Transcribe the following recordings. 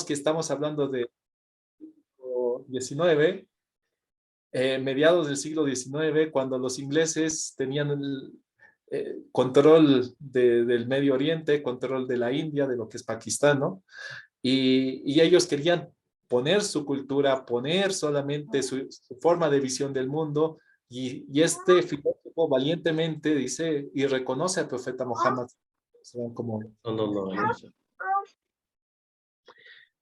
que estamos hablando de XIX, mediados del siglo XIX, cuando los ingleses tenían el control del Medio Oriente, control de la India, de lo que es Pakistán, ¿no? Y ellos querían poner su cultura, poner solamente su forma de visión del mundo, y este filósofo valientemente dice y reconoce al profeta Muhammad como... No, no, no, no.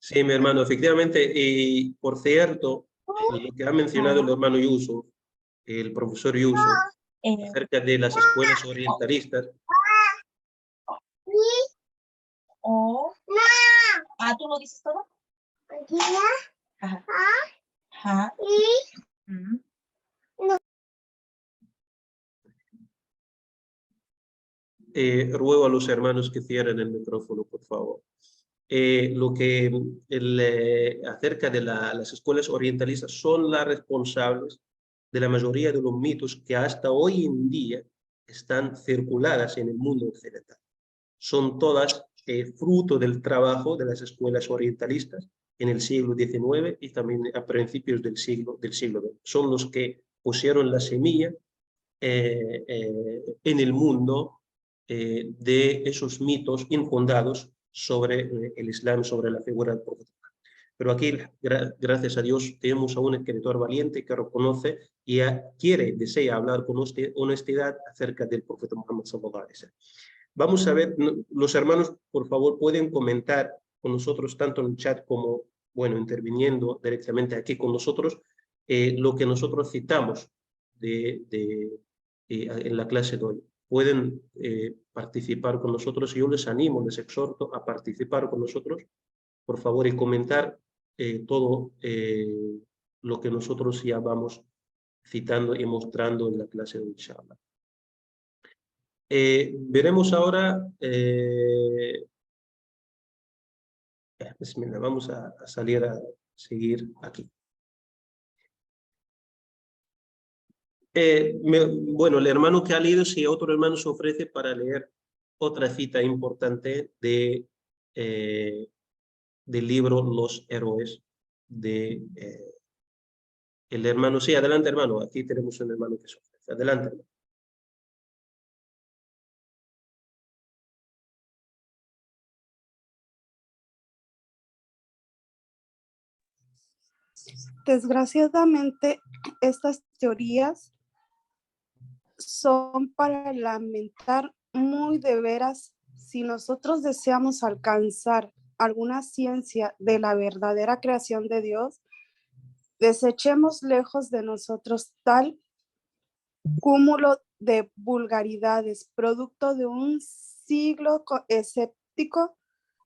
Sí, mi hermano, efectivamente, y por cierto, lo que ha mencionado el hermano Yusuf, el profesor Yusuf, acerca de las escuelas orientalistas. ¿Tú lo dices todo? Ajá. Ajá. Ruego a los hermanos que cierren el micrófono, por favor. Acerca de las escuelas orientalistas, son las responsables de la mayoría de los mitos que hasta hoy en día están circuladas en el mundo occidental. Son todas fruto del trabajo de las escuelas orientalistas en el siglo XIX y también a principios del siglo XX. Son los que pusieron la semilla en el mundo de esos mitos infundados sobre el Islam, sobre la figura del profeta. Pero aquí, gracias a Dios, tenemos a un escritor valiente que reconoce y desea hablar con honestidad acerca del profeta Muhammad sallallahu alaihi wasallam. Vamos a ver, los hermanos, por favor, pueden comentar con nosotros, tanto en el chat como, bueno, interviniendo directamente aquí con nosotros, lo que nosotros citamos en la clase de hoy. Pueden participar con nosotros, y yo les animo, les exhorto a participar con nosotros, por favor, y comentar todo lo que nosotros ya vamos citando y mostrando en la clase de hoy, inshallah. Veremos ahora, vamos a salir a seguir aquí. Bueno, el hermano que ha leído, si otro hermano se ofrece para leer otra cita importante del libro Los Héroes de el hermano. Sí, adelante, hermano. Aquí tenemos un hermano que se ofrece. Adelante, hermano. Desgraciadamente, estas teorías son para lamentar muy de veras. Si nosotros deseamos alcanzar alguna ciencia de la verdadera creación de Dios, desechemos lejos de nosotros tal cúmulo de vulgaridades, producto de un siglo escéptico.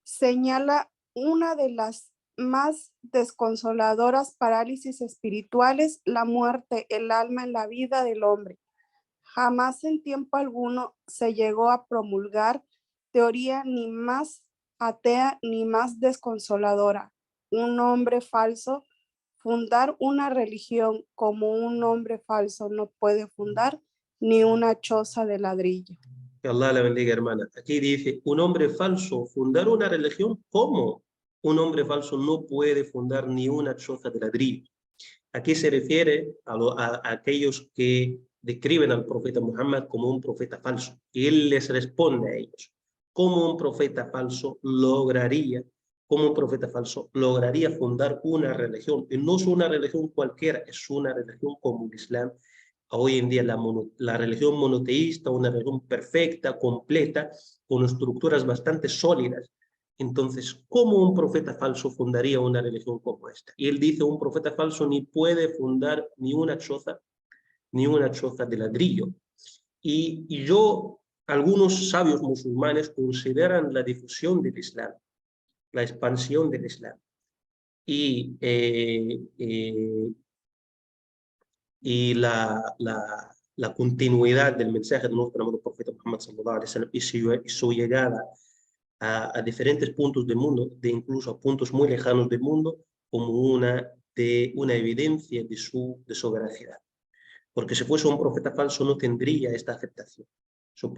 Señala una de las más desconsoladoras parálisis espirituales, la muerte, el alma en la vida del hombre. Jamás en tiempo alguno se llegó a promulgar teoría ni más atea ni más desconsoladora. Un hombre falso, fundar una religión como un hombre falso no puede fundar ni una choza de ladrillo. Que Allah la bendiga, hermana. Aquí dice, un hombre falso fundar una religión. ¿Cómo? Un hombre falso no puede fundar ni una choza de ladrillo. Aquí se refiere a aquellos que describen al profeta Muhammad como un profeta falso. Y él les responde a ellos. ¿Cómo un profeta falso lograría fundar una religión? Y no es una religión cualquiera, es una religión como el Islam. Hoy en día la religión monoteísta, una religión perfecta, completa, con estructuras bastante sólidas. Entonces, ¿cómo un profeta falso fundaría una religión como esta? Y él dice, un profeta falso ni puede fundar ni una choza de ladrillo. Y algunos sabios musulmanes consideran la difusión del Islam, la expansión del Islam y la continuidad del mensaje de nuestro amado profeta Muhammad sallallahu alaihi wasallam y su llegada a diferentes puntos del mundo, incluso a puntos muy lejanos del mundo, como una evidencia de su veracidad. Porque si fuese un profeta falso no tendría esta aceptación. Si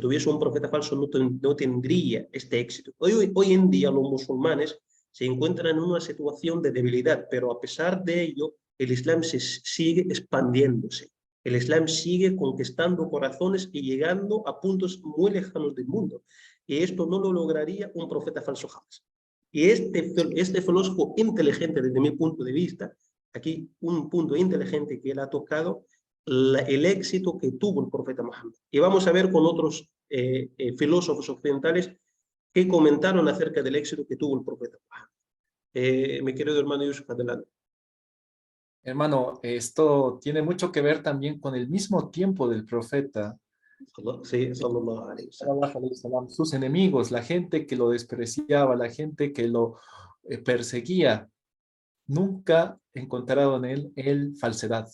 tuviese un profeta falso no tendría este éxito. Hoy en día los musulmanes se encuentran en una situación de debilidad, pero a pesar de ello, el Islam sigue expandiéndose. El Islam sigue conquistando corazones y llegando a puntos muy lejanos del mundo. Y esto no lo lograría un profeta falso jamás. Y este filósofo inteligente, desde mi punto de vista, aquí un punto inteligente que él ha tocado, el éxito que tuvo el profeta Muhammad. Y vamos a ver con otros filósofos occidentales que comentaron acerca del éxito que tuvo el profeta Muhammad. Mi querido hermano Yusuf, adelante. Hermano, esto tiene mucho que ver también con el mismo tiempo del profeta. Sí, sallallahu alayhi wa sallam. Sus enemigos, la gente que lo despreciaba, la gente que lo perseguía, nunca encontraron en él falsedad.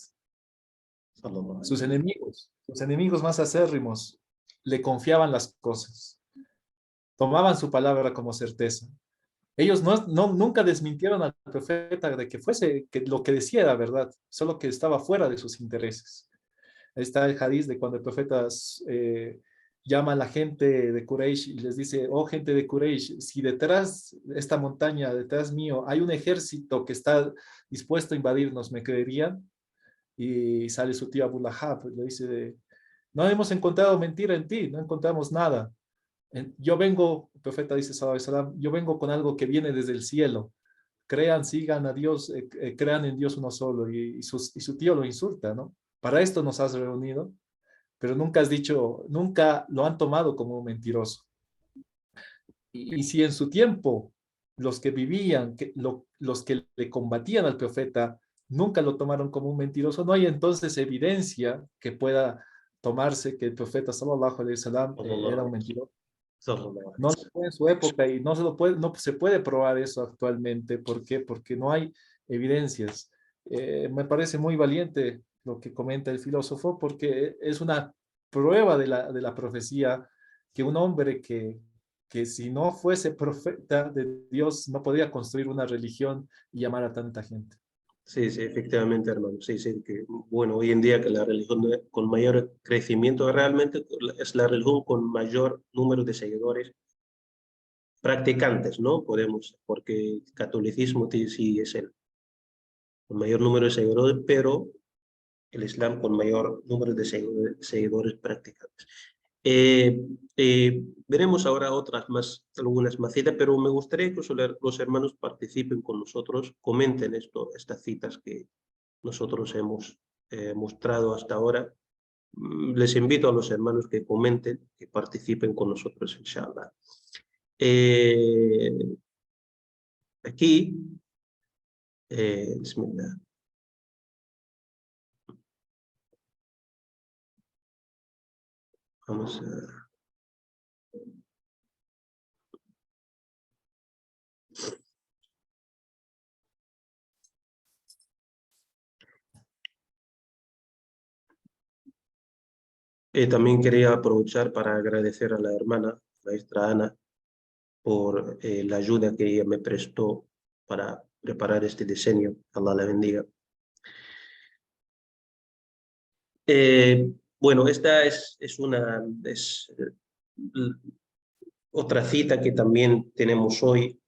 Sus enemigos más acérrimos, le confiaban las cosas, tomaban su palabra como certeza. Ellos nunca desmintieron al profeta de que fuese, que lo que decía era verdad, solo que estaba fuera de sus intereses. Ahí está el hadiz de cuando el profeta llama a la gente de Quraysh y les dice, oh gente de Quraysh, si detrás de esta montaña, detrás mío, hay un ejército que está dispuesto a invadirnos, ¿me creerían? Y sale su tío Abu Lahab, le dice, no hemos encontrado mentira en ti, no encontramos nada. Yo vengo, el profeta dice, sallallahu alaihi wasallam, yo vengo con algo que viene desde el cielo. Crean, sigan a Dios, crean en Dios uno solo. Y su tío lo insulta, ¿no? Para esto nos has reunido, pero nunca has dicho, nunca lo han tomado como un mentiroso. Y si en su tiempo los que vivían, los que le combatían al profeta, nunca lo tomaron como un mentiroso, no hay entonces evidencia que pueda tomarse que el profeta sallallahu alaihi wasallam era un mentiroso. No lo fue en su época y no se puede probar eso actualmente. ¿Por qué? Porque no hay evidencias. Me parece muy valiente lo que comenta el filósofo porque es una prueba de la profecía que un hombre que si no fuese profeta de Dios no podría construir una religión y llamar a tanta gente. Sí, sí, efectivamente, hermano. Sí, sí, que bueno, hoy en día que la religión con mayor crecimiento realmente es la religión con mayor número de seguidores practicantes, ¿no? Podemos, porque el catolicismo sí es el con mayor número de seguidores, pero el Islam con mayor número de seguidores practicantes. Veremos ahora algunas más citas, pero me gustaría que los hermanos participen con nosotros, comenten estas citas que nosotros hemos mostrado hasta ahora. Les invito a los hermanos que comenten, que participen con nosotros, inshallah. Aquí, bismillah. Vamos a... también quería aprovechar para agradecer a la hermana, la maestra Ana, por la ayuda que ella me prestó para preparar este diseño. Allah la bendiga. Bueno, esta es otra cita que también tenemos hoy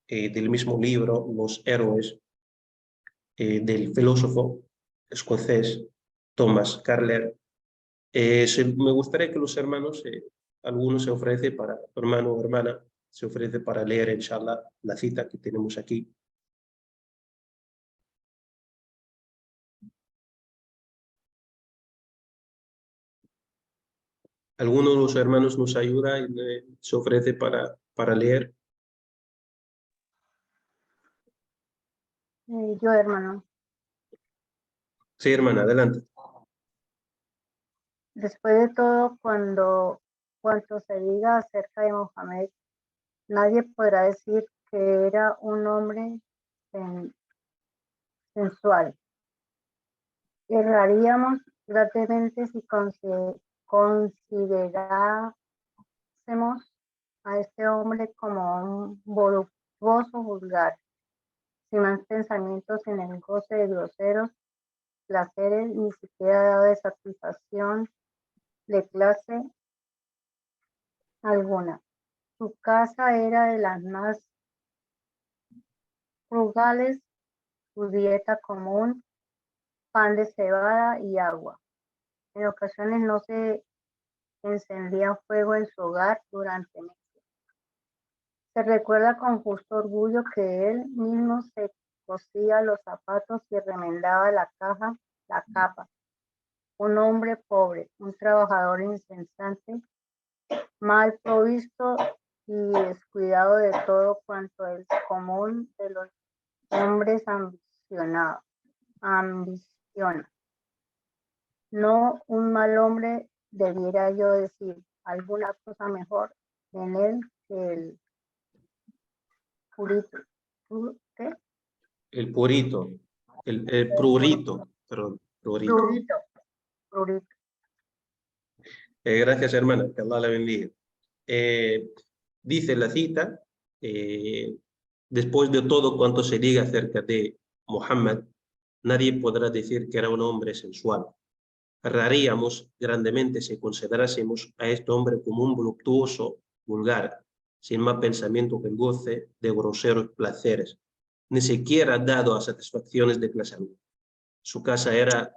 del mismo libro, Los héroes, del filósofo escocés Thomas Carlyle. Me gustaría que los hermanos, alguno se ofrece para, hermano o hermana, se ofrece para leer, inshallah, la cita que tenemos aquí. ¿Alguno de los hermanos nos ayuda y se ofrece para leer? Yo, hermano. Sí, hermana, adelante. Después de todo, cuanto se diga acerca de Mohamed, nadie podrá decir que era un hombre sensual. Erraríamos grandemente si considerásemos a este hombre como un voluptuoso vulgar, sin más pensamientos en el goce de groseros placeres, ni siquiera de satisfacción de clase alguna. Su casa era de las más frugales, su dieta común, pan de cebada y agua. En ocasiones no se encendía fuego en su hogar durante meses. Se recuerda con justo orgullo que él mismo se cosía los zapatos y remendaba la capa. Un hombre pobre, un trabajador insensate, mal provisto y descuidado de todo cuanto es común de los hombres ambiciona. No un mal hombre, debiera yo decir, alguna cosa mejor en él que el purito. ¿Qué? El purito, el prurito, perdón, prurito. Prurito. Gracias, hermana, que Allah la bendiga. Dice la cita, después de todo cuanto se diga acerca de Muhammad, nadie podrá decir que era un hombre sensual. Erraríamos grandemente si considerásemos a este hombre como un voluptuoso, vulgar, sin más pensamiento que el goce de groseros placeres, ni siquiera dado a satisfacciones de clase alguna. Su casa era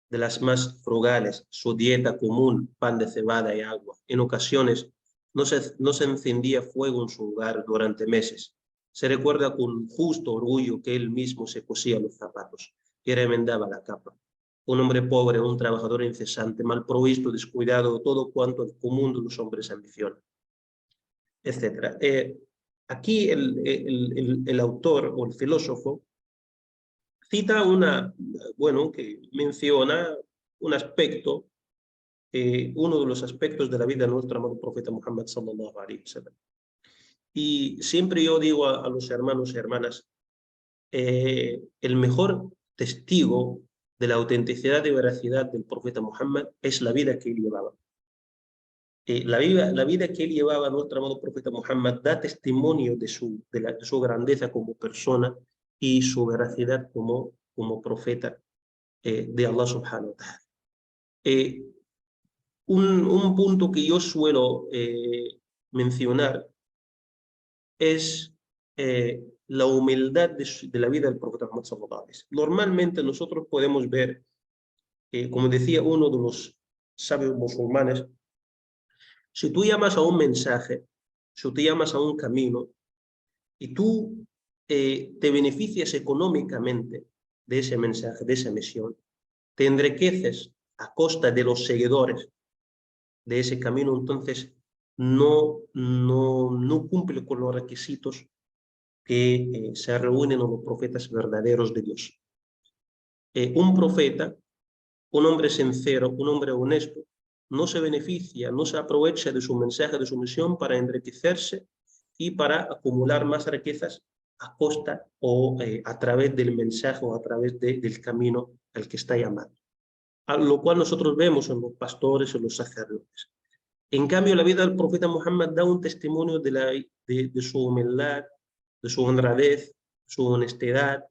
de las más frugales, su dieta común, pan de cebada y agua. En ocasiones no se encendía fuego en su hogar durante meses. Se recuerda con justo orgullo que él mismo se cosía los zapatos y remendaba la capa. Un hombre pobre, un trabajador incesante, mal provisto, descuidado de todo cuanto el común de los hombres ambiciona, etc. Aquí el autor o el filósofo cita que menciona un aspecto, uno de los aspectos de la vida de nuestro amado profeta Muhammad sallallahu alaihi wasallam. Y siempre yo digo a los hermanos y hermanas, el mejor testigo de la autenticidad y veracidad del profeta Muhammad es la vida que él llevaba. La vida que él llevaba, nuestro amado profeta Muhammad, da testimonio de su grandeza como persona y su veracidad como profeta de Allah subhanahu wa ta'ala. Un punto que yo suelo mencionar es la humildad de la vida del profeta Muhammad sallallahu alaihi wasallam. Normalmente nosotros podemos ver, como decía uno de los sabios musulmanes, si tú llamas a un mensaje, si tú llamas a un camino y tú te beneficias económicamente de ese mensaje, de esa misión, te enriqueces a costa de los seguidores de ese camino, entonces no cumple con los requisitos que se reúnen en los profetas verdaderos de Dios. Un profeta, un hombre sincero, un hombre honesto, no se beneficia, no se aprovecha de su mensaje, de su misión para enriquecerse y para acumular más riquezas a costa o a través del mensaje o a través del camino al que está llamado. A lo cual nosotros vemos en los pastores, en los sacerdotes. En cambio, la vida del profeta Muhammad da un testimonio de su humildad, de su honradez, su honestidad,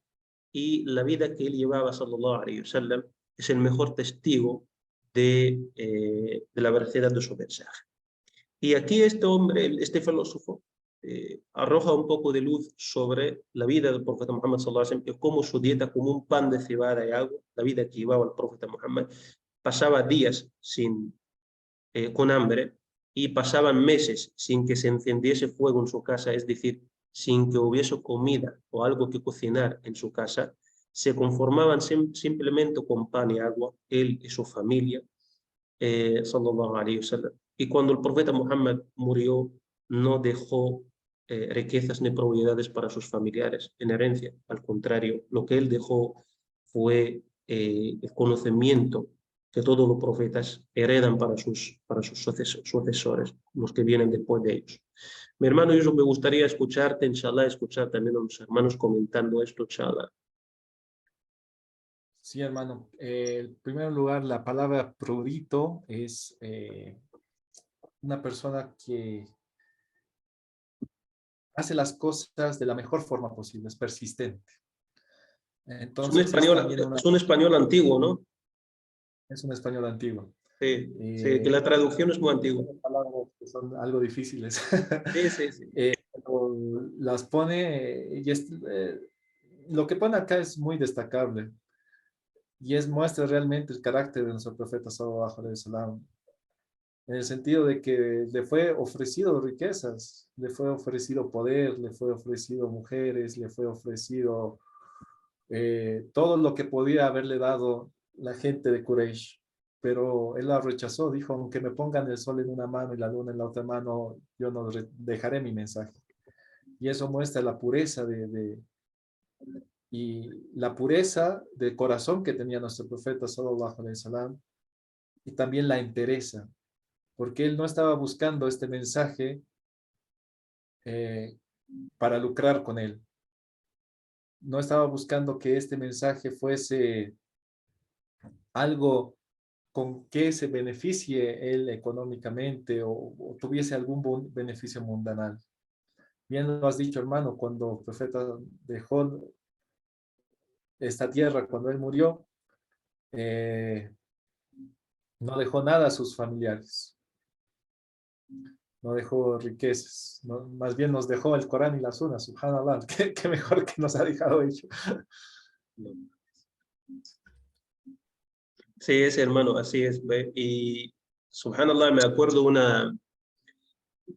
y la vida que él llevaba, sallallahu alaihi wasallam, es el mejor testigo de la veracidad de su mensaje. Y aquí este hombre, este filósofo, arroja un poco de luz sobre la vida del profeta Muhammad sallallahu alaihi wasallam, y cómo su dieta como un pan de cebada y agua, la vida que llevaba el profeta Muhammad, pasaba días con hambre y pasaban meses sin que se encendiese fuego en su casa, es decir, sin que hubiese comida o algo que cocinar en su casa. Se conformaban simplemente con pan y agua, él y su familia, sallallahu alaihi wasallam. Y cuando el profeta Muhammad murió, no dejó riquezas ni propiedades para sus familiares en herencia. Al contrario, lo que él dejó fue el conocimiento que todos los profetas heredan para sus sucesores, los que vienen después de ellos. Mi hermano Yusuf, me gustaría escucharte, inshallah, escuchar también a los hermanos comentando esto, inshallah. Sí, hermano. En primer lugar, la palabra prurito es una persona que hace las cosas de la mejor forma posible, es persistente. Entonces, es un español antiguo, ¿no? Es un español antiguo. Sí, sí, que la traducción es muy antigua. Palabras que son algo difíciles. Sí, sí, sí. las pone, y lo que pone acá es muy destacable, y muestra realmente el carácter de nuestro profeta sallallahu alaihi wasallam, en el sentido de que le fue ofrecido riquezas, le fue ofrecido poder, le fue ofrecido mujeres, le fue ofrecido todo lo que podía haberle dado la gente de Quraysh, pero él la rechazó, dijo, aunque me pongan el sol en una mano y la luna en la otra mano, yo no dejaré mi mensaje. Y eso muestra la pureza y la pureza de corazón que tenía nuestro profeta sallallahu alaihi wasallam, y también la entereza, porque él no estaba buscando este mensaje eh, para lucrar con él. No estaba buscando que este mensaje fuese algo con que se beneficie él económicamente o tuviese algún beneficio mundanal. Bien lo has dicho, hermano, cuando el profeta dejó esta tierra, cuando él murió, no dejó nada a sus familiares, no dejó riquezas, más bien nos dejó el Corán y la Sunna, subhanallah, qué mejor que nos ha dejado hecho. Sí, es hermano, así es. ¿Ve? Y subhanallah, me acuerdo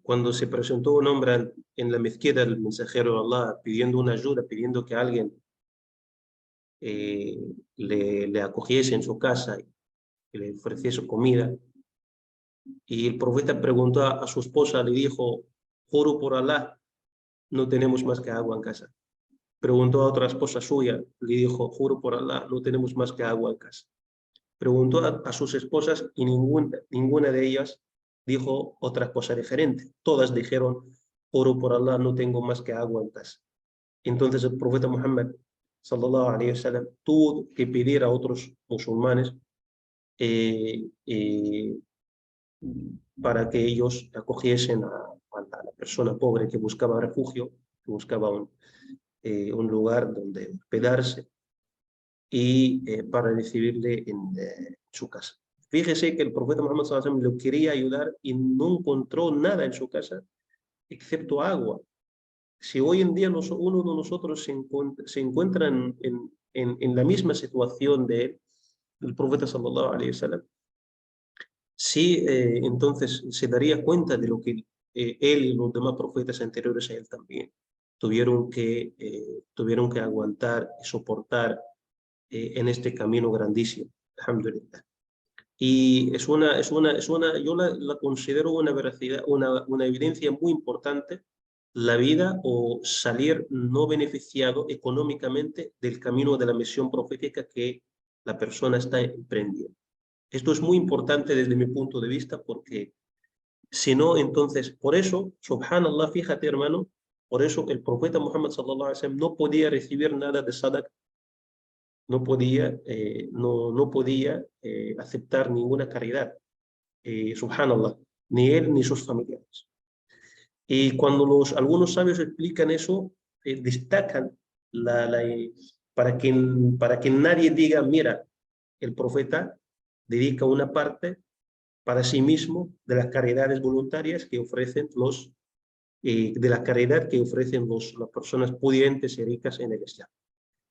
cuando se presentó un hombre en la mezquita del mensajero de Allah pidiendo una ayuda, pidiendo que alguien le acogiese en su casa y le ofreciese comida. Y el profeta preguntó a su esposa, le dijo, juro por Allah, no tenemos más que agua en casa. Preguntó a otra esposa suya, le dijo, juro por Allah, no tenemos más que agua en casa. Preguntó a sus esposas y ninguna de ellas dijo otra cosa diferente. Todas dijeron, juro por Allah, no tengo más que agua en casa. Entonces el profeta Muhammad sallallahu alaihi wasallam tuvo que pedir a otros musulmanes para que ellos acogiesen a la persona pobre que buscaba refugio, que buscaba un lugar donde hospedarse y para recibirle en su casa. Fíjese que el profeta Muhammad sallallahu alaihi wasallam lo quería ayudar y no encontró nada en su casa excepto agua. Si hoy en día uno de nosotros se encuentra en la misma situación de él, el profeta sallallahu alaihi wasallam, sí, entonces se daría cuenta de lo que él y los demás profetas anteriores a él también tuvieron que aguantar y soportar en este camino grandísimo, alhamdulillah. Y yo la considero una veracidad, una evidencia muy importante, la vida o salir no beneficiado económicamente del camino de la misión profética que la persona está emprendiendo. Esto es muy importante desde mi punto de vista porque si no, entonces, por eso, subhanallah, fíjate hermano, por eso el profeta Muhammad sallallahu alaihi wasallam no podía recibir nada de sadaq, no podía aceptar ninguna caridad, subhanallah, ni él ni sus familiares. Y cuando algunos sabios explican eso, destacan para que nadie diga, mira, el profeta dedica una parte para sí mismo de las caridades voluntarias que ofrecen de la caridad que ofrecen las personas pudientes y ricas en el Islam.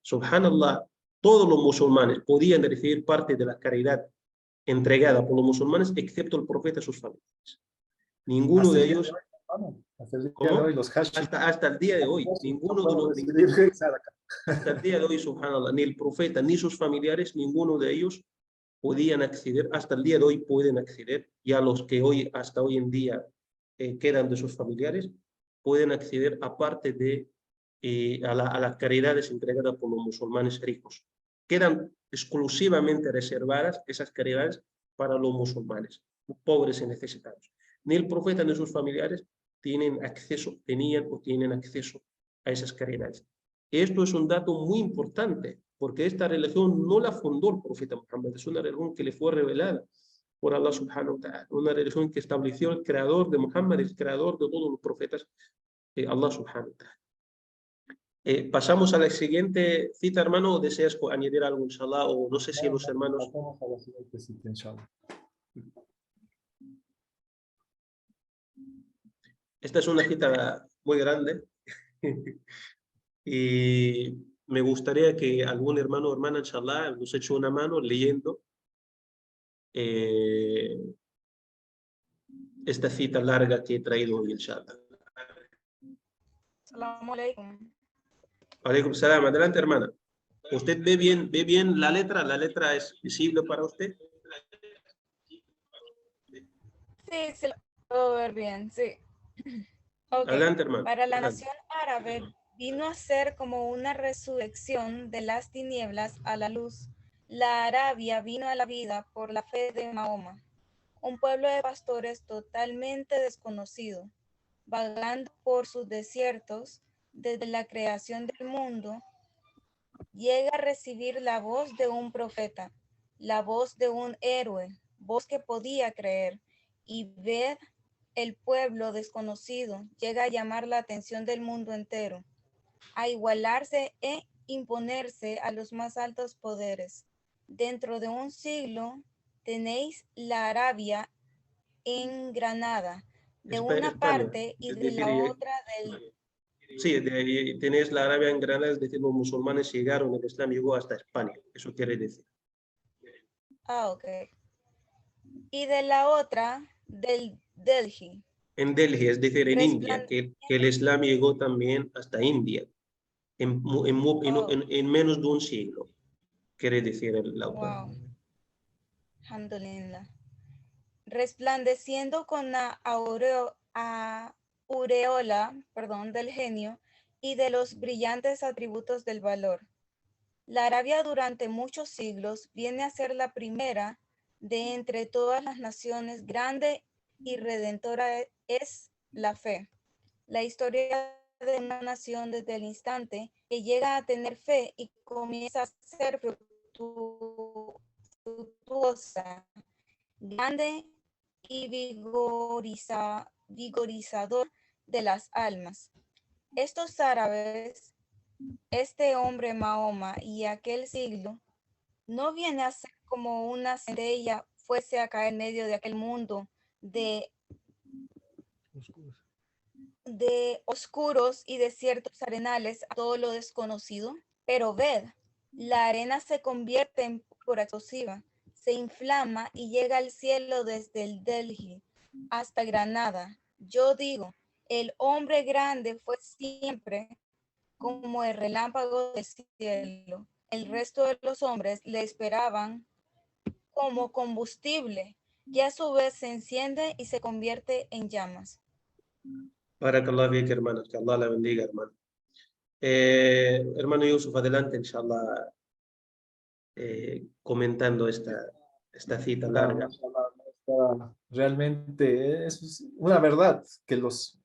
Subhanallah, todos los musulmanes podían recibir parte de la caridad entregada por los musulmanes, excepto el profeta y sus familiares. Ninguno de ellos... Hasta el día de hoy, los hasta el día de hoy, ninguno de los... Hasta el día de hoy, subhanallah, ni el profeta ni sus familiares, ninguno de ellos podían acceder, hasta el día de hoy pueden acceder, ya los que hasta hoy en día quedan de sus familiares, pueden acceder aparte de a las caridades entregadas por los musulmanes ricos. Quedan exclusivamente reservadas esas caridades para los musulmanes, pobres y necesitados. Ni el profeta ni sus familiares tenían o tienen acceso a esas caridades. Esto es un dato muy importante, porque esta religión no la fundó el profeta Muhammad, es una religión que le fue revelada por Allah subhanahu wa ta'ala, una religión que estableció el creador de Muhammad, el creador de todos los profetas, Allah subhanahu wa ta'ala. Pasamos a la siguiente cita, hermano, o deseas añadir algo, inshallah, o no sé si los hermanos... Pasamos a la siguiente cita, inshallah. Esta es una cita muy grande. Y me gustaría que algún hermano o hermana, inshallah, nos eche una mano leyendo esta cita larga que he traído hoy, inshallah. Assalamu alaikum. Alaikum salam. Adelante, hermana. ¿Usted ve bien la letra? ¿La letra es visible para usted? Sí, se lo puedo ver bien, sí. Ok. Adelante, hermano. Para la Adelante. nación árabe vino a ser como una resurrección de las tinieblas a la luz. La Arabia vino a la vida por la fe de Mahoma, un pueblo de pastores totalmente desconocido, vagando por sus desiertos desde la creación del mundo. Llega a recibir la voz de un profeta, la voz de un héroe, voz que podía creer, y ver el pueblo desconocido llega a llamar la atención del mundo entero, a igualarse e imponerse a los más altos poderes. Dentro de un siglo tenéis la Arabia engranada de una España. parte y de la otra del... Sí, tenéis la Arabia en Granada, es decir, los musulmanes llegaron, el Islam llegó hasta España, eso quiere decir. Ah, ok. Y de la otra del Delhi. En Delhi, es decir, en India, que el Islam llegó también hasta India, en menos de un siglo, quiere decir el autor. Wow. Alhamdulillah. Resplandeciendo con la aureola, del genio y de los brillantes atributos del valor. La Arabia durante muchos siglos viene a ser la primera de entre todas las naciones. Grande y redentora es la fe. La historia de una nación desde el instante que llega a tener fe y comienza a ser fructuosa, grande y vigorizador de las almas. Estos árabes, este hombre Mahoma y aquel siglo, no viene a ser como una centella fuese a caer en medio de aquel mundo de oscuros y desiertos arenales a todo lo desconocido. Pero ved, la arena se convierte en púrpura explosiva, se inflama y llega al cielo desde el Delhi hasta Granada. Yo digo, el hombre grande fue siempre como el relámpago del cielo. El resto de los hombres le esperaban como combustible, que a su vez se enciende y se convierte en llamas. Barakallah fiik, hermano, que Allah la bendiga, hermano. Hermano Yusuf, adelante, inshallah, comentando esta cita larga. Realmente es una verdad que los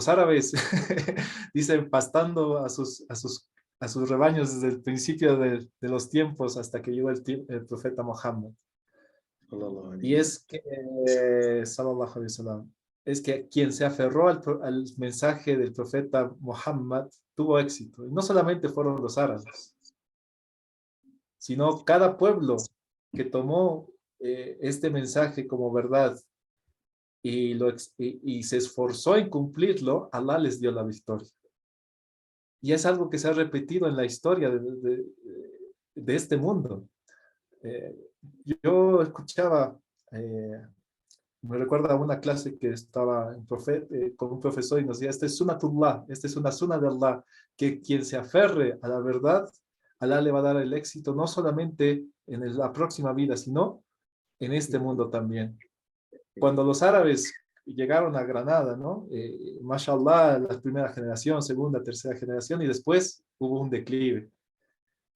árabes dicen pastando a sus rebaños desde el principio de los tiempos hasta que llegó el profeta Mohammed. Y es que, sallallahu alaihi wasallam, es que quien se aferró al mensaje del profeta Muhammad tuvo éxito. Y no solamente fueron los árabes, sino cada pueblo que tomó este mensaje como verdad y se esforzó en cumplirlo, Allah les dio la victoria. Y es algo que se ha repetido en la historia de este mundo. Yo escuchaba, me recuerda a una clase que estaba con un profesor y nos decía, esta es sunatullah, esta es una sunna de Allah, que quien se aferre a la verdad, Allah le va a dar el éxito no solamente en la próxima vida, sino en este mundo también. Cuando los árabes llegaron a Granada, ¿no? Mashallah, la primera generación, segunda, tercera generación, y después hubo un declive.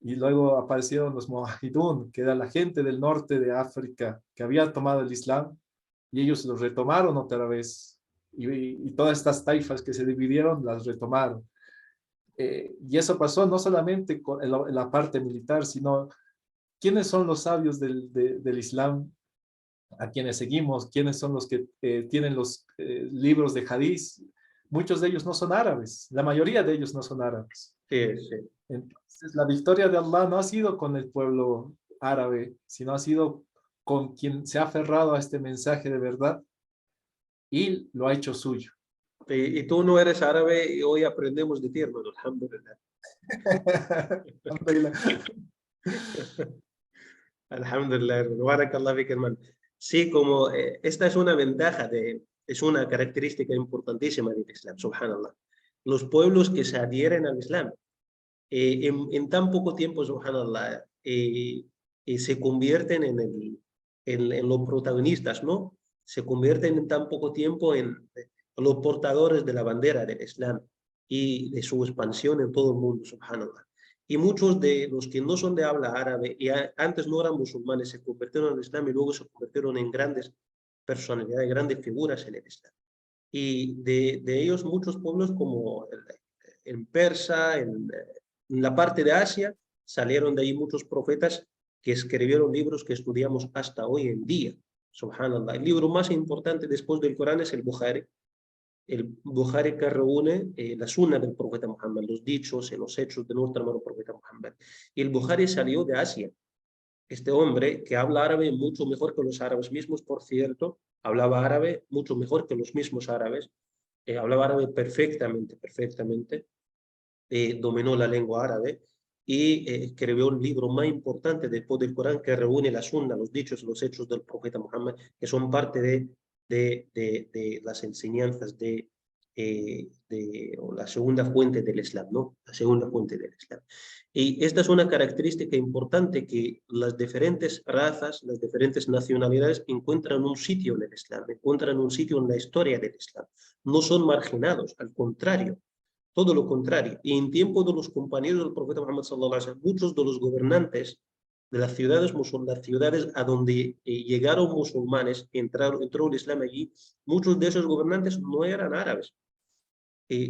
Y luego aparecieron los Mujahidun, que era la gente del norte de África, que había tomado el Islam, y ellos lo retomaron otra vez. Y todas estas taifas que se dividieron, las retomaron. Y eso pasó no solamente en la parte militar, sino quiénes son los sabios del Islam a quienes seguimos, quiénes son los que tienen los libros de hadith. Muchos de ellos no son árabes, la mayoría de ellos no son árabes. Sí, sí. Entonces, la victoria de Allah no ha sido con el pueblo árabe, sino ha sido con quien se ha aferrado a este mensaje de verdad y lo ha hecho suyo. Y tú no eres árabe y hoy aprendemos de ti, hermano. Alhamdulillah. Alhamdulillah. Barakallah fik, hermano. Sí, como esta es una ventaja, es una característica importantísima del Islam, subhanallah. Los pueblos que se adhieren al Islam, en tan poco tiempo, subhanallah, se convierten en los protagonistas, ¿no? Se convierten en tan poco tiempo en los portadores de la bandera del Islam y de su expansión en todo el mundo, subhanallah. Y muchos de los que no son de habla árabe y antes no eran musulmanes se convirtieron al Islam y luego se convirtieron en grandes personalidades, grandes figuras en el Islam. Y de ellos muchos pueblos como en Persa, en la parte de Asia, salieron de ahí muchos profetas que escribieron libros que estudiamos hasta hoy en día. Subhanallah. El libro más importante después del Corán es el Bukhari. El Bukhari que reúne la sunna del profeta Muhammad, los dichos y los hechos de nuestro hermano profeta Muhammad. Y el Bukhari salió de Asia. Este hombre que habla árabe mucho mejor que los árabes mismos, por cierto, hablaba árabe mucho mejor que los mismos árabes, hablaba árabe perfectamente, dominó la lengua árabe y escribió un libro más importante después del Corán que reúne la sunna, los dichos, los hechos del profeta Muhammad, que son parte de las enseñanzas o la segunda fuente del Islam, ¿no? La segunda fuente del Islam. Y esta es una característica importante que las diferentes razas, las diferentes nacionalidades encuentran un sitio en el Islam, encuentran un sitio en la historia del Islam. No son marginados, al contrario, todo lo contrario. Y en tiempo de los compañeros del profeta Muhammad sallallahu alaihi wasallam, muchos de los gobernantes de las ciudades musulmanas, las ciudades a donde llegaron musulmanes, entró el Islam allí, muchos de esos gobernantes no eran árabes.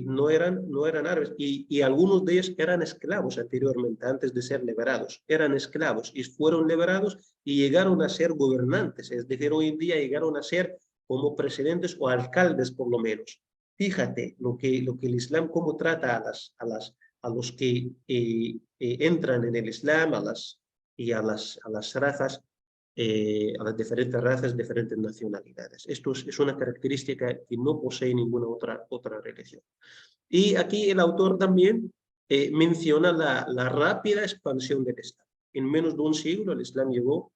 No eran árabes y algunos de ellos eran esclavos anteriormente, antes de ser liberados. Eran esclavos y fueron liberados y llegaron a ser gobernantes. Es decir, hoy en día llegaron a ser como presidentes o alcaldes por lo menos. Fíjate lo que el Islam, cómo trata a los que entran en el Islam, a las razas, a las diferentes razas, diferentes nacionalidades. Esto es una característica que no posee ninguna otra religión. Y aquí el autor también menciona la rápida expansión del Islam. En menos de un siglo el Islam llegó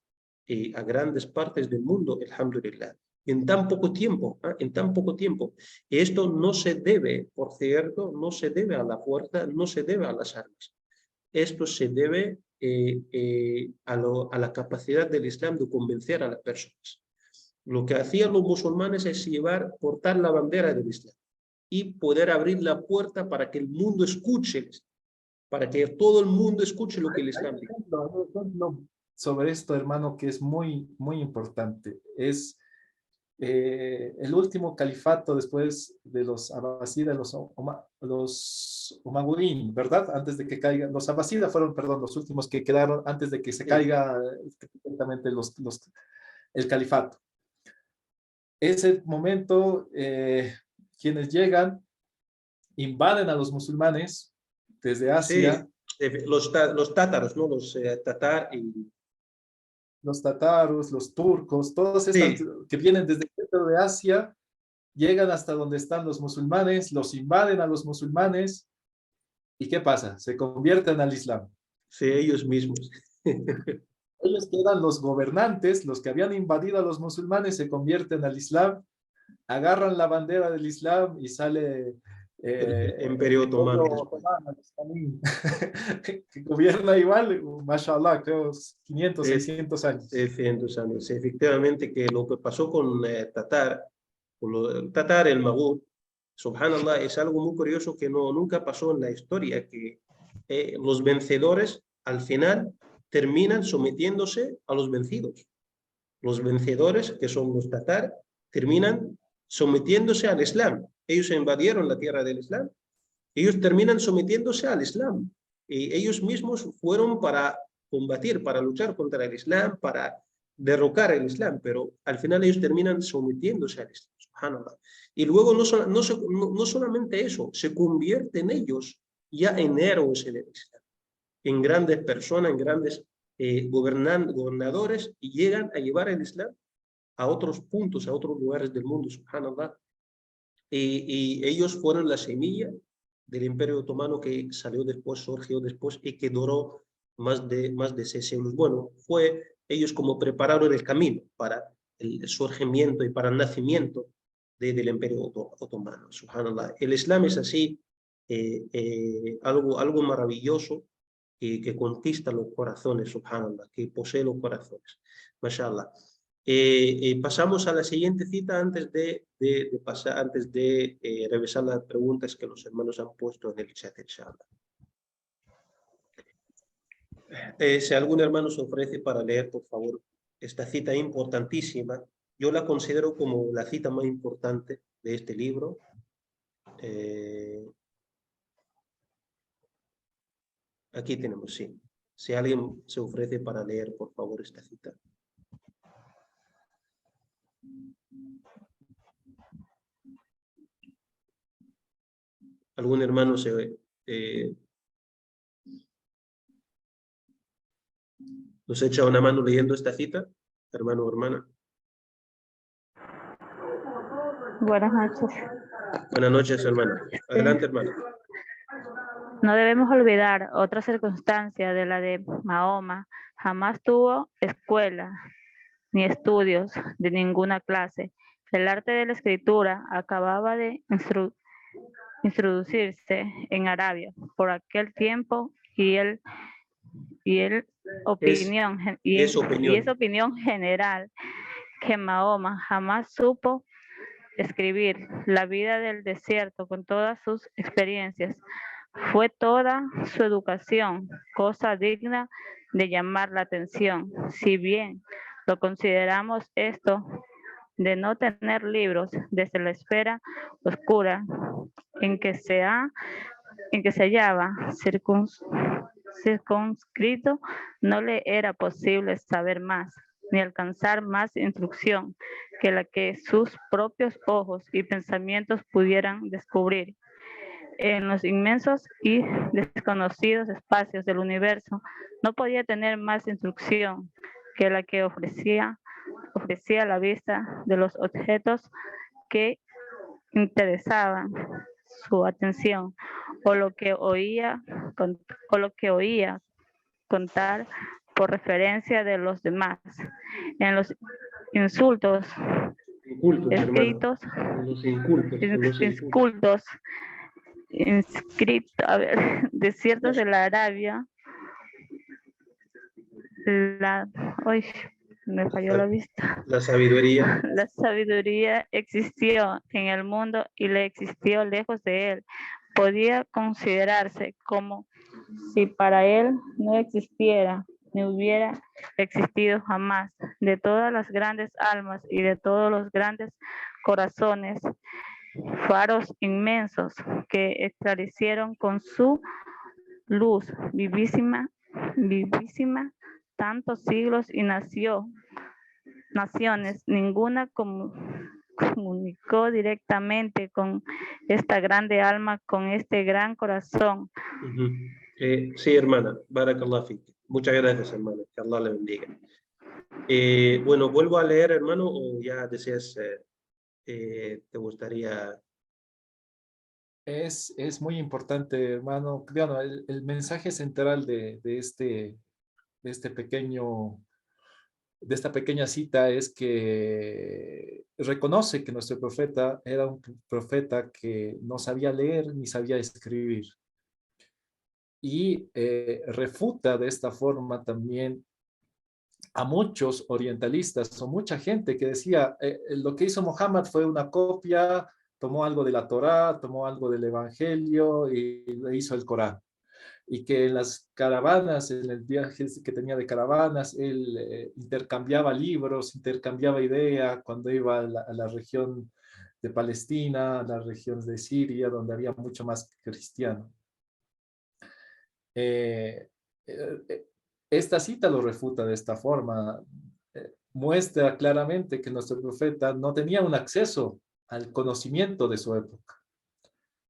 a grandes partes del mundo, alhamdulillah. En tan poco tiempo, en tan poco tiempo. Y esto no se debe, por cierto, no se debe a la fuerza, no se debe a las armas. Esto se debe a la capacidad del Islam de convencer a las personas. Lo que hacían los musulmanes es portar la bandera del Islam y poder abrir la puerta para que el mundo escuche, para que todo el mundo escuche lo que el Islam dice. Sobre esto, hermano, que es muy, muy importante, es el último califato después de los abasidas, los umayyad, ¿verdad? Antes de que caigan, los abasidas fueron, perdón, los últimos que quedaron antes de que se caiga completamente el califato. Ese momento, quienes llegan, invaden a los musulmanes desde Asia. Sí, los tátaros, ¿no? Los tatar y... Los tataros, los turcos, todos estos que vienen desde el centro de Asia, llegan hasta donde están los musulmanes, los invaden a los musulmanes, ¿y qué pasa? Se convierten al Islam. Sí, ellos mismos. Ellos quedan los gobernantes, los que habían invadido a los musulmanes, se convierten al Islam, agarran la bandera del Islam y sale... Imperio Otomano. Que gobierna igual, mashallah, creo 500, 600 años. 600 años. Efectivamente, que lo que pasó con Tatar, el Maghul, subhanallah, es algo muy curioso que nunca pasó en la historia, que los vencedores al final terminan sometiéndose a los vencidos. Los vencedores, que son los tatar, terminan sometiéndose al Islam. Ellos invadieron la tierra del Islam. Ellos terminan sometiéndose al Islam. Y ellos mismos fueron para combatir, para luchar contra el Islam, para derrocar el Islam, pero al final ellos terminan sometiéndose al Islam, subhanallah. Y luego no solamente eso, se convierten ellos ya en héroes en el Islam, en grandes personas, en grandes gobernadores, y llegan a llevar el Islam a otros puntos, a otros lugares del mundo, subhanallah. y ellos fueron la semilla del Imperio Otomano que salió después, surgió después y que duró más de 6 siglos. Bueno, ellos como prepararon el camino para el surgimiento y para el nacimiento del Imperio Otomano. Subhanallah. El Islam es así, algo maravilloso que conquista los corazones, subhanallah, que posee los corazones. Mashallah. Pasamos a la siguiente cita antes de revisar las preguntas que los hermanos han puesto en el chat, inshallah. Si algún hermano se ofrece para leer, por favor, esta cita importantísima. Yo la considero como la cita más importante de este libro. Aquí tenemos, sí. Si alguien se ofrece para leer, por favor, esta cita. ¿Algún hermano nos echa una mano leyendo esta cita? Hermano o hermana. Buenas noches. Buenas noches, hermana. Adelante, hermana. No debemos olvidar otra circunstancia de la de Mahoma. Jamás tuvo escuela ni estudios de ninguna clase. El arte de la escritura acababa de introducirse en Arabia por aquel tiempo y es opinión general que Mahoma jamás supo escribir. La vida del desierto con todas sus experiencias fue toda su educación, cosa digna de llamar la atención. Si bien lo consideramos esto de no tener libros desde la esfera oscura en que se hallaba circunscrito, no le era posible saber más ni alcanzar más instrucción que la que sus propios ojos y pensamientos pudieran descubrir. En los inmensos y desconocidos espacios del universo, no podía tener más instrucción que la que ofrecía la vista de los objetos que interesaban su atención o lo que oía contar por referencia de los demás. En los incultos escritos, desiertos de la Arabia, me falló la vista. La sabiduría. La sabiduría existió en el mundo y le existió lejos de él. Podía considerarse como si para él no existiera ni hubiera existido jamás. De todas las grandes almas y de todos los grandes corazones, faros inmensos que esclarecieron con su luz vivísima tantos siglos y naciones, ninguna comunicó directamente con esta grande alma, con este gran corazón. Sí, hermana, Barakallah fik. Muchas gracias, hermana, que Allah le bendiga. Bueno, ¿vuelvo a leer, hermano, o ya deseas, te gustaría? Es muy importante, hermano. Bueno, el mensaje central de esta pequeña cita es que reconoce que nuestro profeta era un profeta que no sabía leer ni sabía escribir. Y refuta de esta forma también a muchos orientalistas o mucha gente que decía lo que hizo Muhammad fue una copia, tomó algo de la Torá, tomó algo del Evangelio y le hizo el Corán. Y que en las caravanas, en el viaje que tenía de caravanas, él intercambiaba libros, intercambiaba ideas cuando iba a la región de Palestina, a la región de Siria, donde había mucho más cristiano. Esta cita lo refuta de esta forma, muestra claramente que nuestro profeta no tenía un acceso al conocimiento de su época.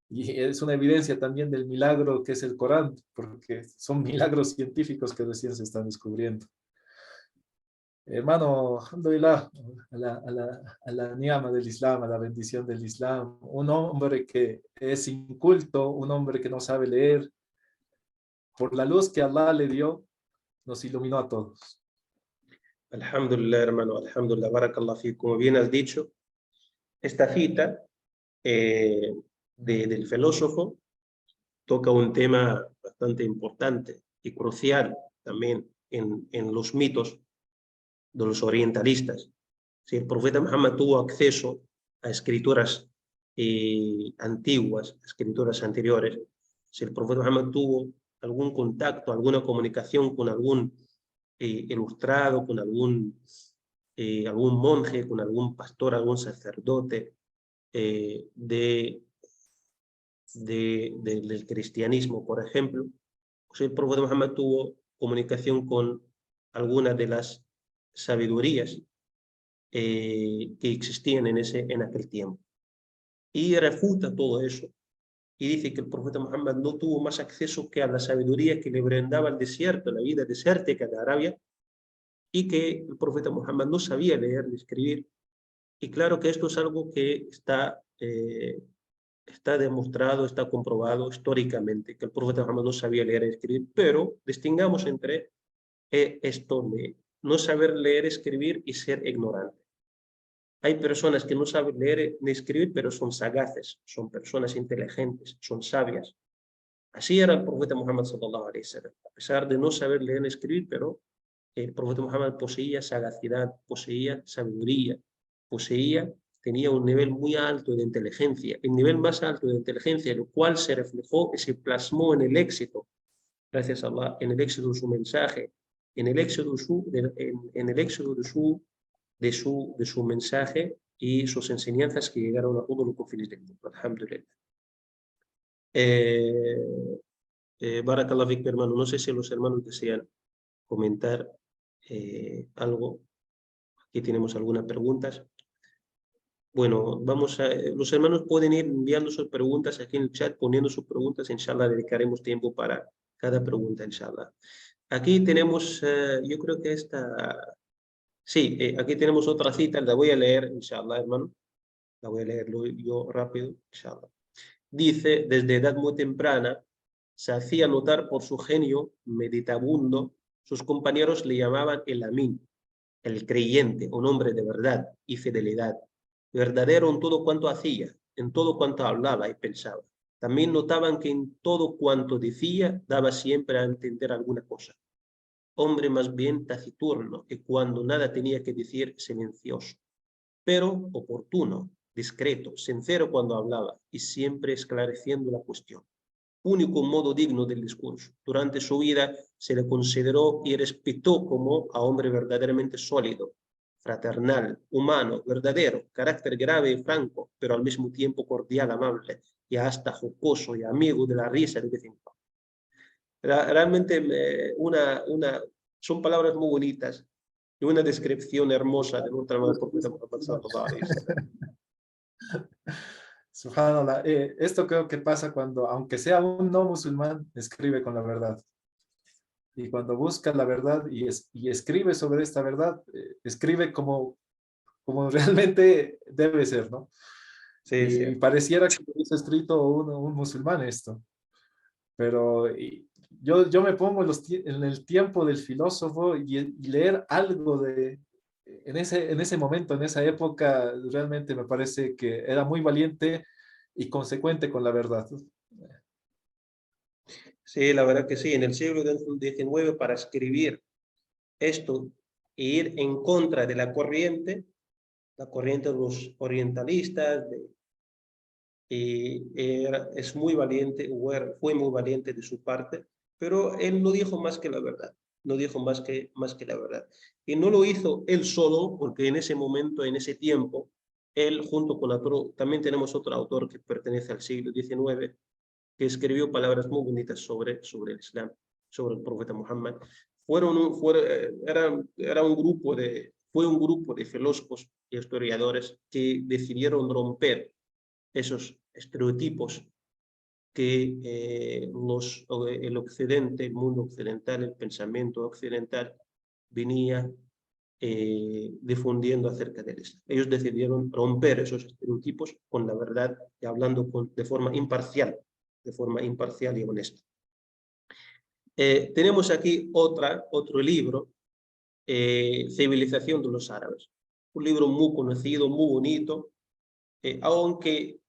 Y es una evidencia también del milagro que es el Corán, porque son milagros científicos que recién se están descubriendo. Hermano, alhamdulillah, a la niama del Islam, a la bendición del Islam, un hombre que es inculto, un hombre que no sabe leer, por la luz que Allah le dio, nos iluminó a todos. Alhamdulillah, hermano, alhamdulillah, barakallah fi. Como bien has dicho, esta cita del filósofo toca un tema bastante importante y crucial también en los mitos de los orientalistas. Si el profeta Muhammad tuvo acceso a escrituras antiguas, escrituras anteriores, si el profeta Muhammad tuvo algún contacto, alguna comunicación con algún ilustrado, con algún monje, con algún pastor, algún sacerdote del cristianismo, por ejemplo, si el profeta Muhammad tuvo comunicación con alguna de las sabidurías que existían en aquel tiempo. Y refuta todo eso y dice que el profeta Muhammad no tuvo más acceso que a la sabiduría que le brindaba el desierto, la vida desértica de Arabia, y que el profeta Muhammad no sabía leer ni escribir. Y claro que esto es algo que está demostrado, está comprobado históricamente, que el profeta Muhammad no sabía leer y escribir, pero distingamos entre esto de no saber leer y escribir y ser ignorante. Hay personas que no saben leer ni escribir, pero son sagaces, son personas inteligentes, son sabias. Así era el profeta Muhammad sallallahu alaihi wasallam. A pesar de no saber leer ni escribir, pero el profeta Muhammad poseía sagacidad, poseía sabiduría, tenía un nivel muy alto de inteligencia, el nivel más alto de inteligencia, lo cual se reflejó y se plasmó en el éxito, gracias a Allah, en el éxito de su mensaje, en el éxito de su mensaje y sus enseñanzas que llegaron a todos los confines del mundo. Alhamdulillah. Barakallah fik, hermano. No sé si los hermanos desean comentar algo. Aquí tenemos algunas preguntas. Bueno, los hermanos pueden ir enviando sus preguntas aquí en el chat, poniendo sus preguntas. Inshallah, dedicaremos tiempo para cada pregunta, inshallah. Aquí tenemos, yo creo que sí, aquí tenemos otra cita, la voy a leer, inshallah, hermano. La voy a leer yo rápido, inshallah. Dice, desde edad muy temprana, se hacía notar por su genio meditabundo, sus compañeros le llamaban el Amin, el creyente, un hombre de verdad y fidelidad, verdadero en todo cuanto hacía, en todo cuanto hablaba y pensaba. También notaban que en todo cuanto decía daba siempre a entender alguna cosa. Hombre más bien taciturno, y cuando nada tenía que decir, silencioso, pero oportuno, discreto, sincero cuando hablaba y siempre esclareciendo la cuestión. Único modo digno del discurso. Durante su vida se le consideró y respetó como a hombre verdaderamente sólido, fraternal, humano, verdadero, carácter grave y franco, pero al mismo tiempo cordial, amable y hasta jocoso y amigo de la risa de vez en cuando. Realmente son palabras muy bonitas y una descripción hermosa de nuestra madre profeta Muhammad sallallahu alaihi wasallam. Subhanallah. Esto creo que pasa cuando, aunque sea un no musulmán, escribe con la verdad. Y cuando busca la verdad y escribe sobre esta verdad, escribe como realmente debe ser, ¿no? Sí, y sí. pareciera que hubiese escrito un musulmán esto. Pero yo me pongo en el tiempo del filósofo y leer algo en ese momento, en esa época, realmente me parece que era muy valiente y consecuente con la verdad. Sí, la verdad que sí. En el siglo XIX, para escribir esto e ir en contra de la corriente de los orientalistas, es muy valiente, fue muy valiente de su parte, pero él no dijo más que la verdad, no dijo más que la verdad. Y no lo hizo él solo, porque en ese momento, en ese tiempo, él junto con otro, también tenemos otro autor que pertenece al siglo XIX, que escribió palabras muy bonitas sobre el Islam, sobre el profeta Muhammad. Fue un grupo de filósofos y historiadores que decidieron romper esos estereotipos que el occidente, el mundo occidental, el pensamiento occidental venía difundiendo acerca del Islam. Ellos decidieron romper esos estereotipos con la verdad y hablando de forma imparcial y honesta. Tenemos aquí otro libro, Civilización de los Árabes. Un libro muy conocido, muy bonito, aunque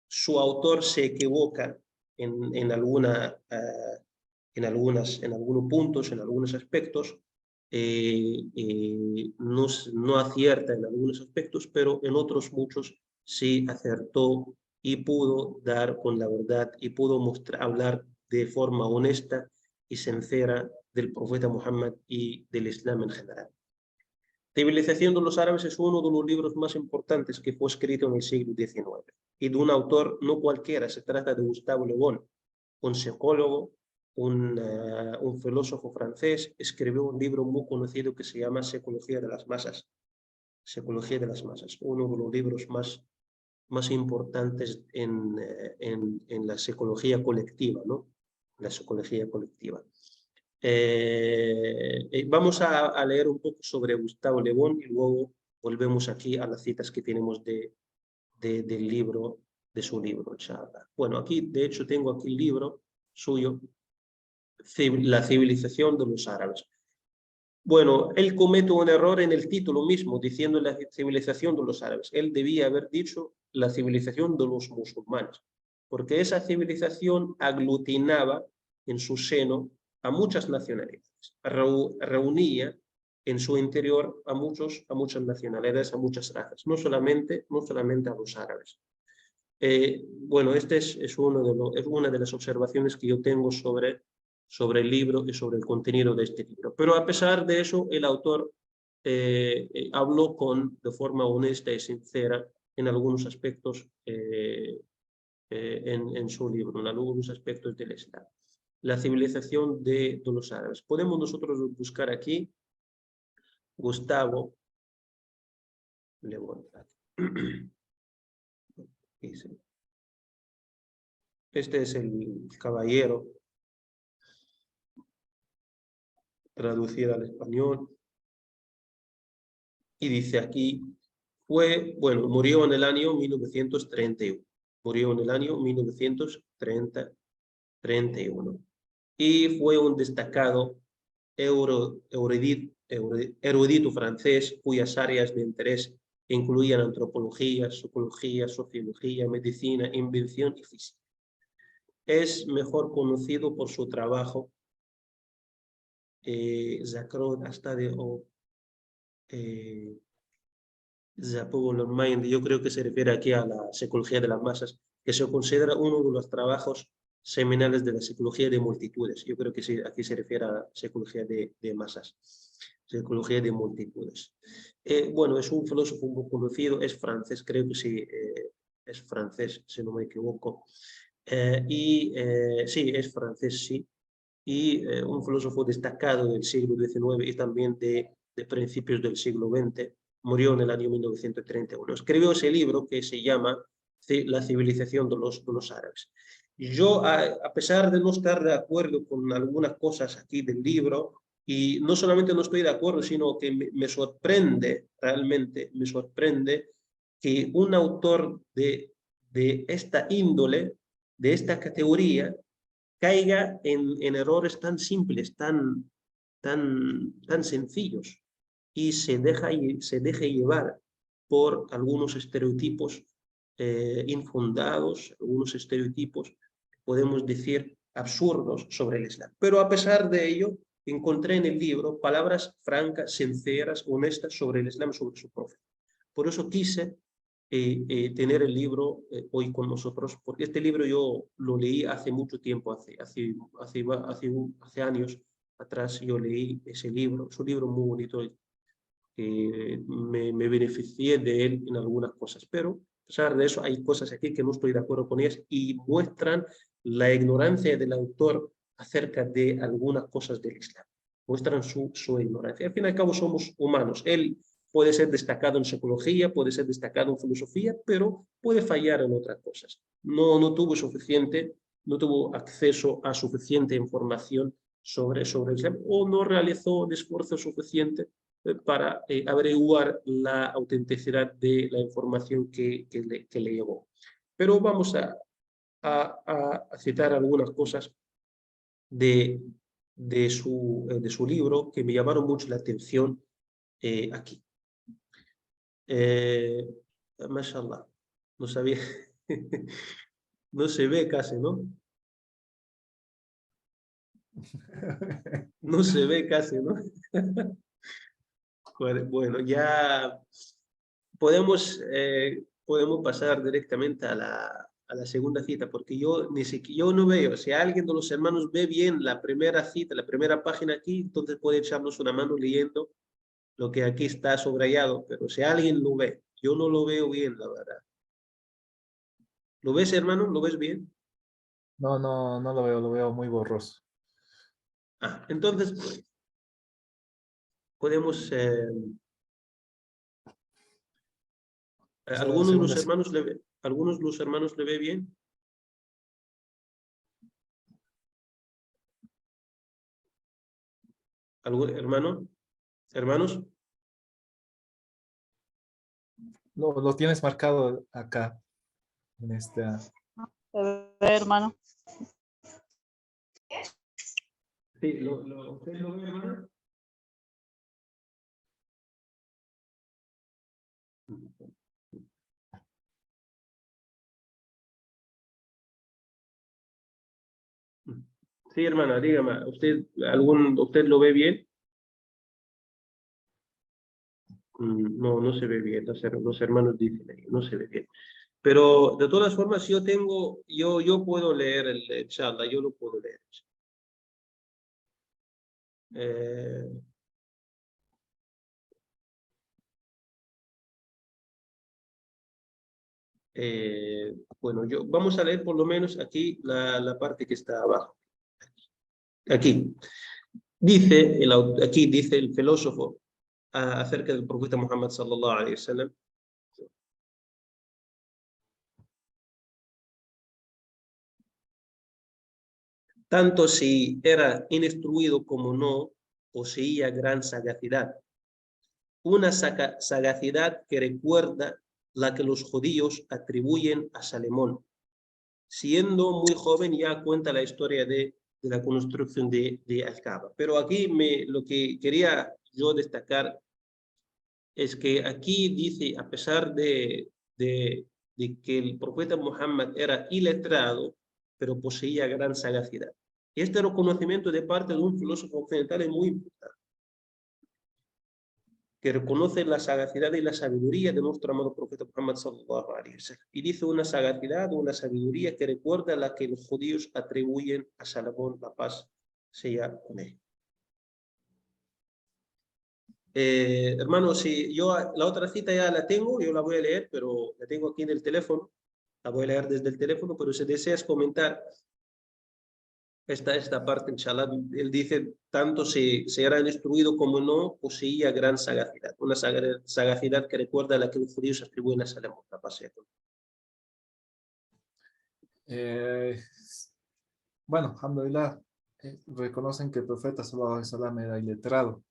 su autor se equivoca en algunos puntos, en algunos aspectos, no acierta en algunos aspectos, pero en otros muchos sí acertó y pudo dar con la verdad y pudo hablar de forma honesta y sincera del profeta Muhammad y del Islam en general. Civilización de los Árabes es uno de los libros más importantes que fue escrito en el siglo XIX y de un autor no cualquiera. Se trata de Gustave Le Bon, un psicólogo, un filósofo francés. Escribió un libro muy conocido que se llama Psicología de las Masas. Psicología de las Masas, uno de los libros más importantes en la psicología colectiva, ¿no? La psicología colectiva. Vamos a leer un poco sobre Gustave Le Bon y luego volvemos aquí a las citas que tenemos del libro, de su libro, inshallah. Bueno, aquí de hecho tengo aquí el libro suyo, La civilización de los árabes. Bueno, él comete un error en el título mismo, diciendo la civilización de los árabes. Él debía haber dicho la civilización de los musulmanes, porque esa civilización aglutinaba en su seno a muchas nacionalidades, reunía en su interior a muchas nacionalidades, a muchas razas, no solamente a los árabes. Bueno, esta es una de las observaciones que yo tengo sobre el libro y sobre el contenido de este libro. Pero a pesar de eso, el autor habló de forma honesta y sincera en algunos aspectos en su libro, en algunos aspectos del Islam. La civilización de los árabes. Podemos nosotros buscar aquí Gustave Le Bon. Este es el caballero, traducido al español. Y dice aquí, murió en el año 1931. Murió en el año 1931. Y fue un destacado erudito francés cuyas áreas de interés incluían antropología, psicología, sociología, medicina, invención y física. Es mejor conocido por su trabajo yo creo que se refiere aquí a la psicología de las masas, que se considera uno de los trabajos seminales de la psicología de multitudes. Yo creo que sí, aquí se refiere a la psicología de masas, psicología de multitudes. Bueno, es un filósofo muy conocido, es francés, creo que sí, es francés, si no me equivoco. Sí, es francés, sí. Y un filósofo destacado del siglo XIX y también de principios del siglo XX, murió en el año 1931. Escribió ese libro que se llama La civilización de los árabes. Yo, a pesar de no estar de acuerdo con algunas cosas aquí del libro, y no solamente no estoy de acuerdo, sino que me sorprende, realmente me sorprende, que un autor de esta índole, de esta categoría, caiga en errores tan simples, tan sencillos, y se deje llevar por algunos estereotipos infundados, algunos estereotipos, podemos decir, absurdos sobre el Islam. Pero a pesar de ello, encontré en el libro palabras francas, sinceras, honestas sobre el Islam, sobre su profeta. Por eso quise tener el libro hoy con nosotros, porque este libro yo lo leí hace mucho tiempo, hace años atrás yo leí ese libro. Es un libro muy bonito, me beneficié de él en algunas cosas, pero a pesar de eso hay cosas aquí que no estoy de acuerdo con ellas y muestran la ignorancia del autor acerca de algunas cosas del Islam, muestran su ignorancia. Al fin y al cabo somos humanos. Él puede ser destacado en psicología, puede ser destacado en filosofía, pero puede fallar en otras cosas. No tuvo acceso a suficiente información sobre el Islam, o no realizó el esfuerzo suficiente para averiguar la autenticidad de la información que le llegó. Pero vamos a citar algunas cosas de su libro que me llamaron mucho la atención aquí. Mashallah, no sabía, no se ve casi, ¿no? No se ve casi, ¿no? Bueno, ya podemos pasar directamente a la segunda cita, porque yo no veo. Si alguien de los hermanos ve bien la primera cita, la primera página aquí, entonces puede echarnos una mano leyendo lo que aquí está subrayado, pero si alguien lo ve, yo no lo veo bien, la verdad. ¿Lo ves, hermano? ¿Lo ves bien? No lo veo muy borroso. Entonces, podemos... ¿algunos de los hermanos le ve bien? ¿Algún hermano? ¿Hermanos? Lo tienes marcado acá, en esta. Hermano. Sí, ¿usted lo ve, hermano? Sí, hermana, dígame, ¿usted lo ve bien? No, no se ve bien, los hermanos dicen ahí, no se ve bien. Pero de todas formas, yo puedo leer el charla, yo lo puedo leer. Bueno, vamos a leer por lo menos aquí la parte que está abajo. Aquí dice el filósofo acerca del profeta Muhammad sallallahu alaihi wasallam. Tanto si era instruido como no, poseía gran sagacidad. Una sagacidad que recuerda la que los judíos atribuyen a Salomón. Siendo muy joven ya cuenta la historia de la construcción de Al-Kaaba. Pero aquí lo que quería yo destacar es que aquí dice, a pesar de que el profeta Muhammad era iletrado, pero poseía gran sagacidad. Y este reconocimiento de parte de un filósofo occidental es muy importante, que reconoce la sagacidad y la sabiduría de nuestro amado profeta Muhammad sallallahu alaihi wasallam. Y dice una sagacidad, una sabiduría que recuerda a la que los judíos atribuyen a Salomón, la paz sea con él. Hermano, si yo la otra cita ya la tengo, yo la voy a leer, pero la tengo aquí en el teléfono, la voy a leer desde el teléfono, pero si deseas comentar esta parte, inshallah, él dice, tanto si era instruido como no, poseía gran sagacidad, una sagacidad que recuerda a la que los judíos atribuyen a Salomón, la paz sea con él. Bueno, alhamdulillah, reconocen que el profeta sallallahu alaihi wasallam era iletrado,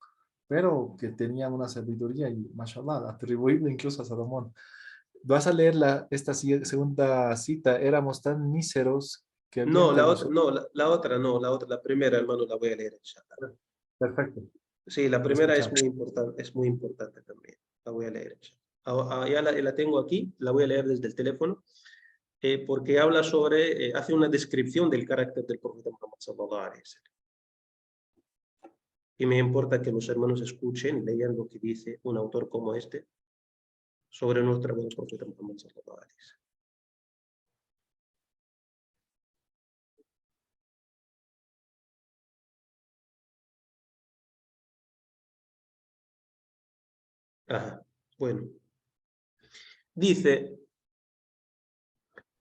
pero que tenía una sabiduría y, mashallah, atribuible incluso a Salomón. Vas a leer esta segunda cita, éramos tan míseros que el No, viento la nos... otra, la primera, hermano, la voy a leer, inshallah. Perfecto. Sí, la primera es Escuchamos. muy importante también, la voy a leer, inshallah. Ya la tengo aquí, la voy a leer desde el teléfono, porque habla sobre, hace una descripción del carácter del profeta Muhammad sallallahu alaihi wasallam. Y me importa que los hermanos escuchen y lean lo que dice un autor como este sobre nuestro buen profeta Muhammad sallallahu alaihi wasallam. Bueno, dice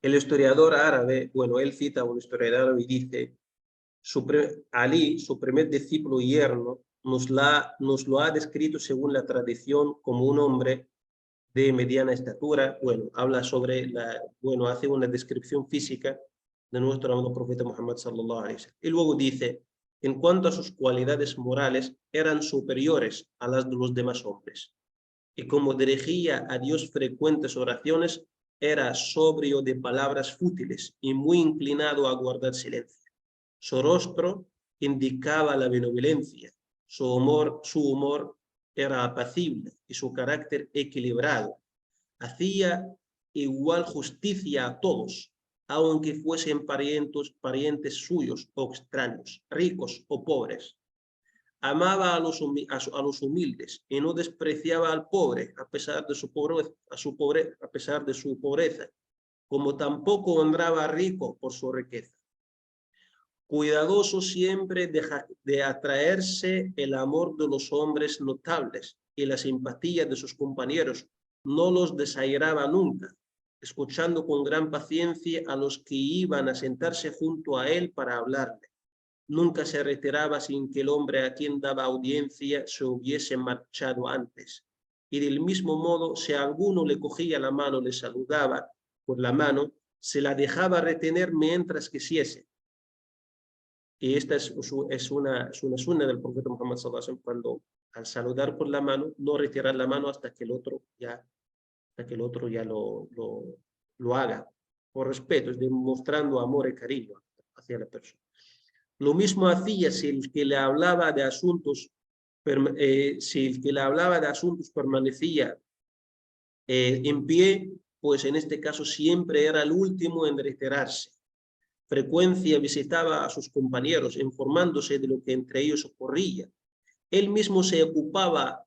el historiador árabe, bueno, él cita a un historiador árabe y dice, Ali, su primer discípulo y yerno, nos lo ha descrito según la tradición como un hombre de mediana estatura. Bueno, habla sobre hace una descripción física de nuestro amado profeta Muhammad sallallahu alaihi wasallam. Y luego dice, En cuanto a sus cualidades morales, eran superiores a las de los demás hombres. Y como dirigía a Dios frecuentes oraciones, era sobrio de palabras fútiles y muy inclinado a guardar silencio. Su rostro indicaba la benevolencia, su humor era apacible y su carácter equilibrado. Hacía igual justicia a todos, aunque fuesen parientes suyos o extraños, ricos o pobres. Amaba a los humildes y no despreciaba al pobre a pesar de su pobreza, como tampoco honraba al rico por su riqueza. Cuidadoso siempre de atraerse el amor de los hombres notables y la simpatía de sus compañeros, no los desairaba nunca, escuchando con gran paciencia a los que iban a sentarse junto a él para hablarle. Nunca se retiraba sin que el hombre a quien daba audiencia se hubiese marchado antes. Y del mismo modo, si alguno le cogía la mano, le saludaba por la mano, se la dejaba retener mientras quisiese. Y esta es una sunna del profeta Muhammad sallallahu alaihi wasallam, cuando al saludar por la mano, no retirar la mano hasta que el otro ya lo haga. Por respeto, es demostrando amor y cariño hacia la persona. Lo mismo hacía si el que le hablaba de asuntos, permanecía en pie, pues en este caso siempre era el último en retirarse. Frecuencia visitaba a sus compañeros, informándose de lo que entre ellos ocurría. Él mismo se ocupaba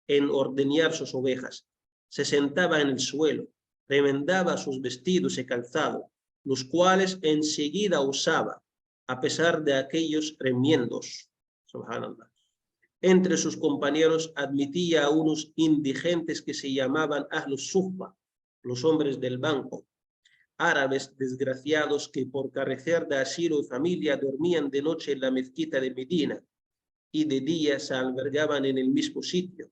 en ordeñar sus ovejas. Se sentaba en el suelo, remendaba sus vestidos y calzado, los cuales enseguida usaba, a pesar de aquellos remiendos. Subhanallah. Entre sus compañeros admitía a unos indigentes que se llamaban Ahlus Suffa, los hombres del banco, árabes desgraciados que por carecer de asilo y familia dormían de noche en la mezquita de Medina y de día se albergaban en el mismo sitio.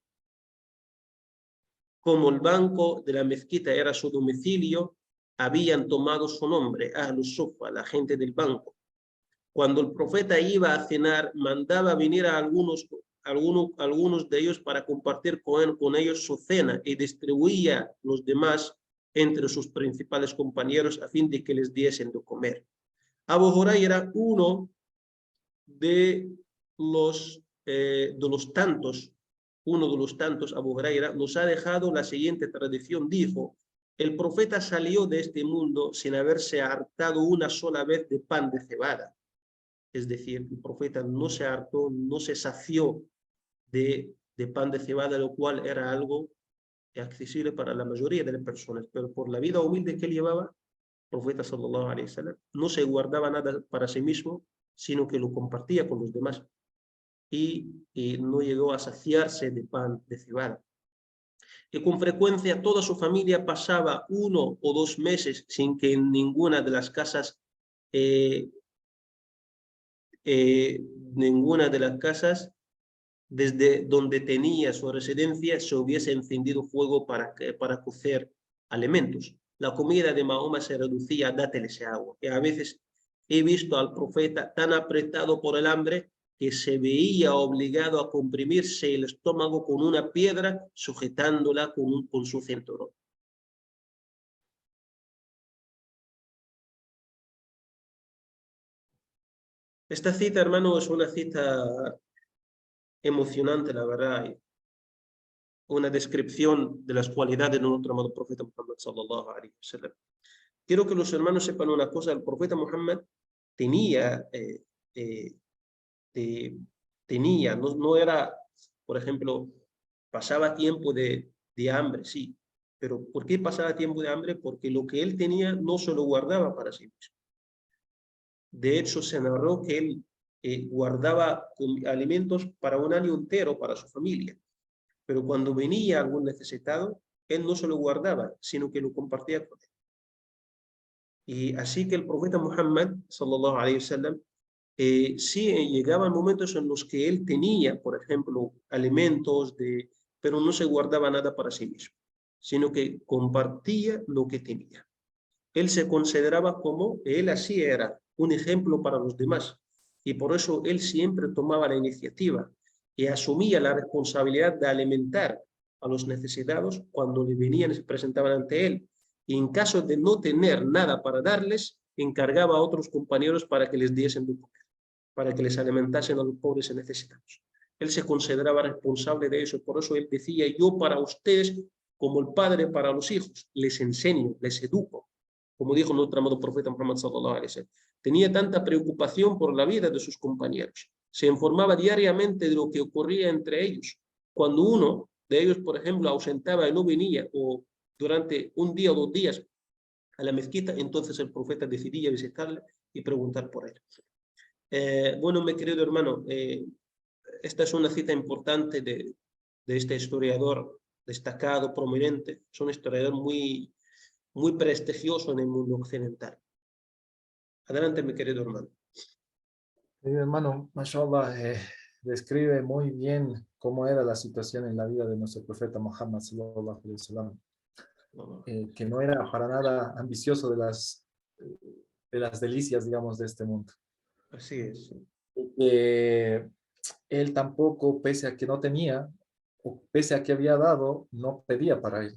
Como el banco de la mezquita era su domicilio, habían tomado su nombre, Ahlus Suffa, la gente del banco. Cuando el profeta iba a cenar, mandaba venir a algunos de ellos para compartir con ellos su cena y distribuía los demás entre sus principales compañeros a fin de que les diesen de comer. Abu Huraira, uno de los tantos, Abu Huraira, nos ha dejado la siguiente tradición. Dijo: el profeta salió de este mundo sin haberse hartado una sola vez de pan de cebada. Es decir, el profeta no se hartó, no se sació de pan de cebada, lo cual era algo accesible para la mayoría de las personas, pero por la vida humilde que él llevaba, el profeta sallallahu alaihi wasallam no se guardaba nada para sí mismo, sino que lo compartía con los demás, y no llegó a saciarse de pan de cebada. Y con frecuencia toda su familia pasaba 1 o 2 meses sin que en ninguna de las casas desde donde tenía su residencia se hubiese encendido fuego para cocer alimentos. La comida de Mahoma se reducía a dátiles y agua. Y a veces he visto al profeta tan apretado por el hambre que se veía obligado a comprimirse el estómago con una piedra, sujetándola con su cinturón. Esta cita, hermano, es una cita emocionante, la verdad, una descripción de las cualidades de nuestro amado profeta Muhammad sallallahu alaihi wasallam. Quiero que los hermanos sepan una cosa: el profeta Muhammad no era, por ejemplo, pasaba tiempo de hambre, sí, pero ¿por qué pasaba tiempo de hambre? Porque lo que él tenía no se lo guardaba para sí mismo. De hecho, se narró que él guardaba alimentos para un año entero para su familia, pero cuando venía algún necesitado, él no se lo guardaba, sino que lo compartía con él. Y así que el profeta Muhammad sallallahu alaihi wasallam sí llegaban momentos en los que él tenía, por ejemplo, alimentos, pero no se guardaba nada para sí mismo, sino que compartía lo que tenía. Él se consideraba como, él así era un ejemplo para los demás, y por eso él siempre tomaba la iniciativa y asumía la responsabilidad de alimentar a los necesitados cuando le venían y se presentaban ante él. Y en caso de no tener nada para darles, encargaba a otros compañeros para que les diesen de comer, para que les alimentasen a los pobres y necesitados. Él se consideraba responsable de eso, por eso él decía, yo para ustedes, como el padre para los hijos, les enseño, les educo, como dijo nuestro amado profeta Muhammad sallallahu alaihi wasallam. Tenía tanta preocupación por la vida de sus compañeros, se informaba diariamente de lo que ocurría entre ellos. Cuando uno de ellos, por ejemplo, ausentaba y no venía, o durante un día o 2 días a la mezquita, entonces el profeta decidía visitarle y preguntar por él. Bueno, mi querido hermano, esta es una cita importante de este historiador destacado, prominente. Es un historiador muy prestigioso en el mundo occidental. Adelante, mi querido hermano. Querido hermano, mashallah, describe muy bien cómo era la situación en la vida de nuestro profeta Muhammad sallallahu alaihi wasallam, que no era para nada ambicioso de las delicias, digamos, de este mundo. Así es. Él tampoco, pese a que no tenía, o pese a que había dado, no pedía para él.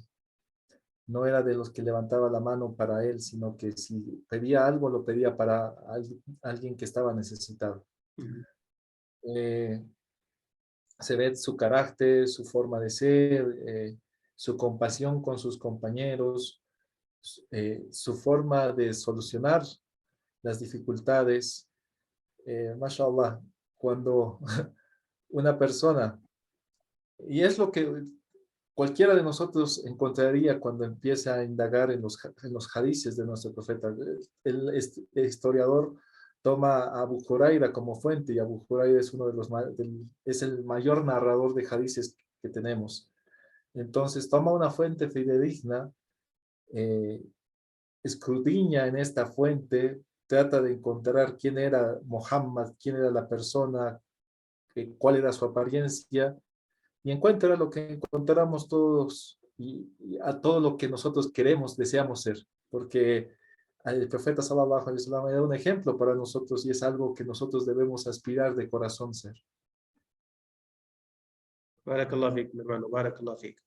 No era de los que levantaba la mano para él, sino que si pedía algo, lo pedía para alguien que estaba necesitado. Se ve su carácter, su forma de ser, su compasión con sus compañeros, su forma de solucionar las dificultades. Mashallah, cuando una persona, y es lo que cualquiera de nosotros encontraría cuando empieza a indagar en los hadices de nuestro profeta. El historiador toma a Abu Huraira como fuente, y Abu Huraira es es el mayor narrador de hadices que tenemos. Entonces toma una fuente fidedigna, escudriña en esta fuente, trata de encontrar quién era Muhammad, quién era la persona, cuál era su apariencia, y encuentra lo que encontramos todos y a todo lo que nosotros queremos, deseamos ser, porque el profeta sallallahu alaihi wasallam era un ejemplo para nosotros y es algo que nosotros debemos aspirar de corazón ser. Barakallahu fik, mi hermano, barakallahu fik.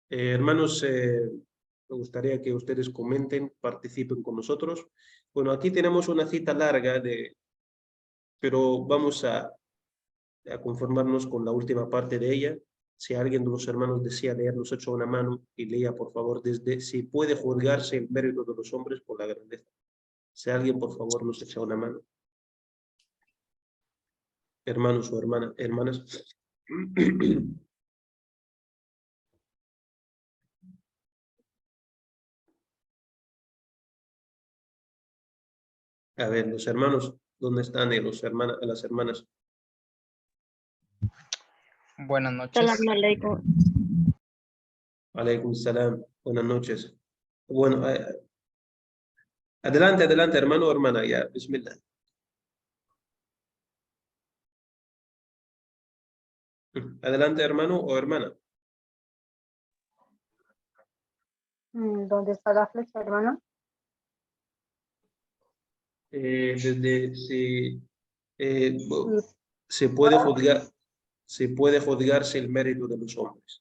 Hermanos, me gustaría que ustedes comenten, participen con nosotros. Bueno, aquí tenemos una cita larga, pero vamos a conformarnos con la última parte de ella. Si alguien de los hermanos desea leer, nos echa una mano y lea, por favor, desde si puede juzgarse el mérito de los hombres por la grandeza. Si alguien, por favor, nos echa una mano. Hermanos o hermanas. A ver, los hermanos, ¿dónde están las hermanas? Buenas noches. Salam alaikum. Alaikum salam. Buenas noches. Bueno, adelante, hermano o hermana, ya, bismillah. Adelante, hermano o hermana. ¿Dónde está la flecha, hermano? Se puede juzgarse el mérito de los hombres.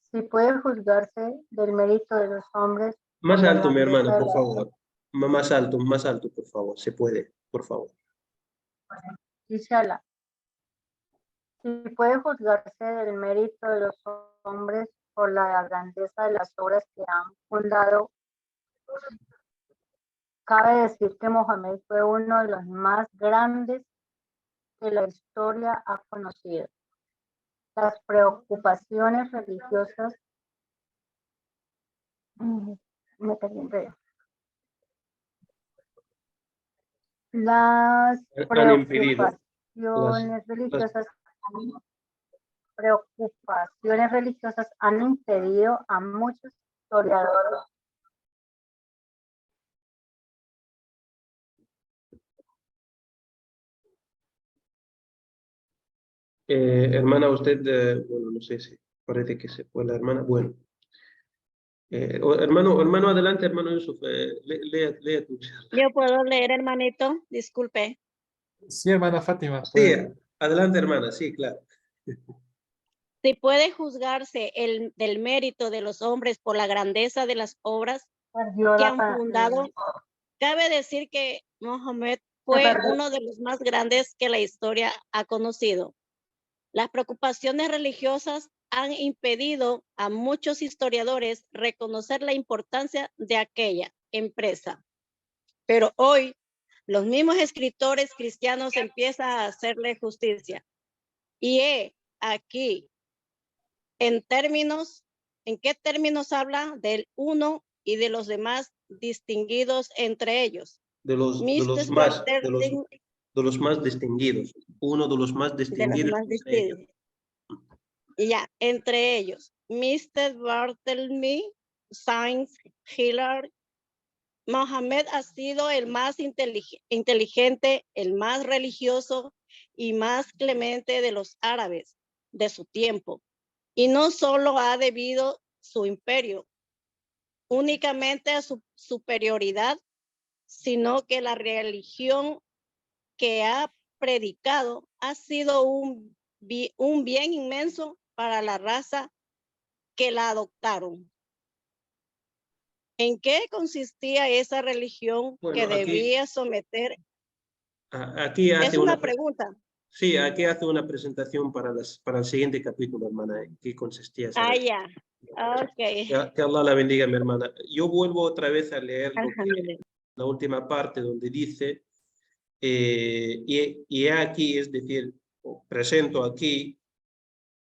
Si puede juzgarse del mérito de los hombres. Más por la alto, mi hermano, grandeza por de favor. Más alto, por favor. Se puede, por favor. Dice Allah. Si puede juzgarse del mérito de los hombres por la grandeza de las obras que han fundado, cabe decir que Mohammed fue uno de los más grandes que la historia ha conocido. Las preocupaciones religiosas preocupaciones religiosas han impedido a muchos historiadores. Hermana, usted, bueno, no sé si parece que se fue la hermana. Bueno, Hermano, adelante, hermano Yusuf, lea tu charla. Yo puedo leer, hermanito, disculpe. Sí, hermana Fátima. Sí, adelante, hermana, sí, claro. Si puede juzgarse del mérito de los hombres por la grandeza de las obras que han fundado, cabe decir que Mohammed fue uno de los más grandes que la historia ha conocido. Las preocupaciones religiosas han impedido a muchos historiadores reconocer la importancia de aquella empresa. Pero hoy, los mismos escritores cristianos empiezan a hacerle justicia. Y aquí, ¿en qué términos habla del uno y de los demás distinguidos entre ellos? De los más distinguidos. Uno de los más distinguidos. Y ya, entre ellos, Mr. Barthélemy, Sainz, Hillard. Mohammed ha sido el más inteligente, el más religioso y más clemente de los árabes de su tiempo. Y no solo ha debido su imperio únicamente a su superioridad, sino que la religión que ha predicado ha sido un bien inmenso para la raza que la adoptaron. ¿En qué consistía esa religión que debía someter? Aquí hace es una pregunta. Sí, aquí hace una presentación para el siguiente capítulo, hermana. ¿En qué consistía esa religión? Ya. Ok. Que Allah la bendiga, mi hermana. Yo vuelvo otra vez a leer la última parte donde dice, y aquí, es decir, presento aquí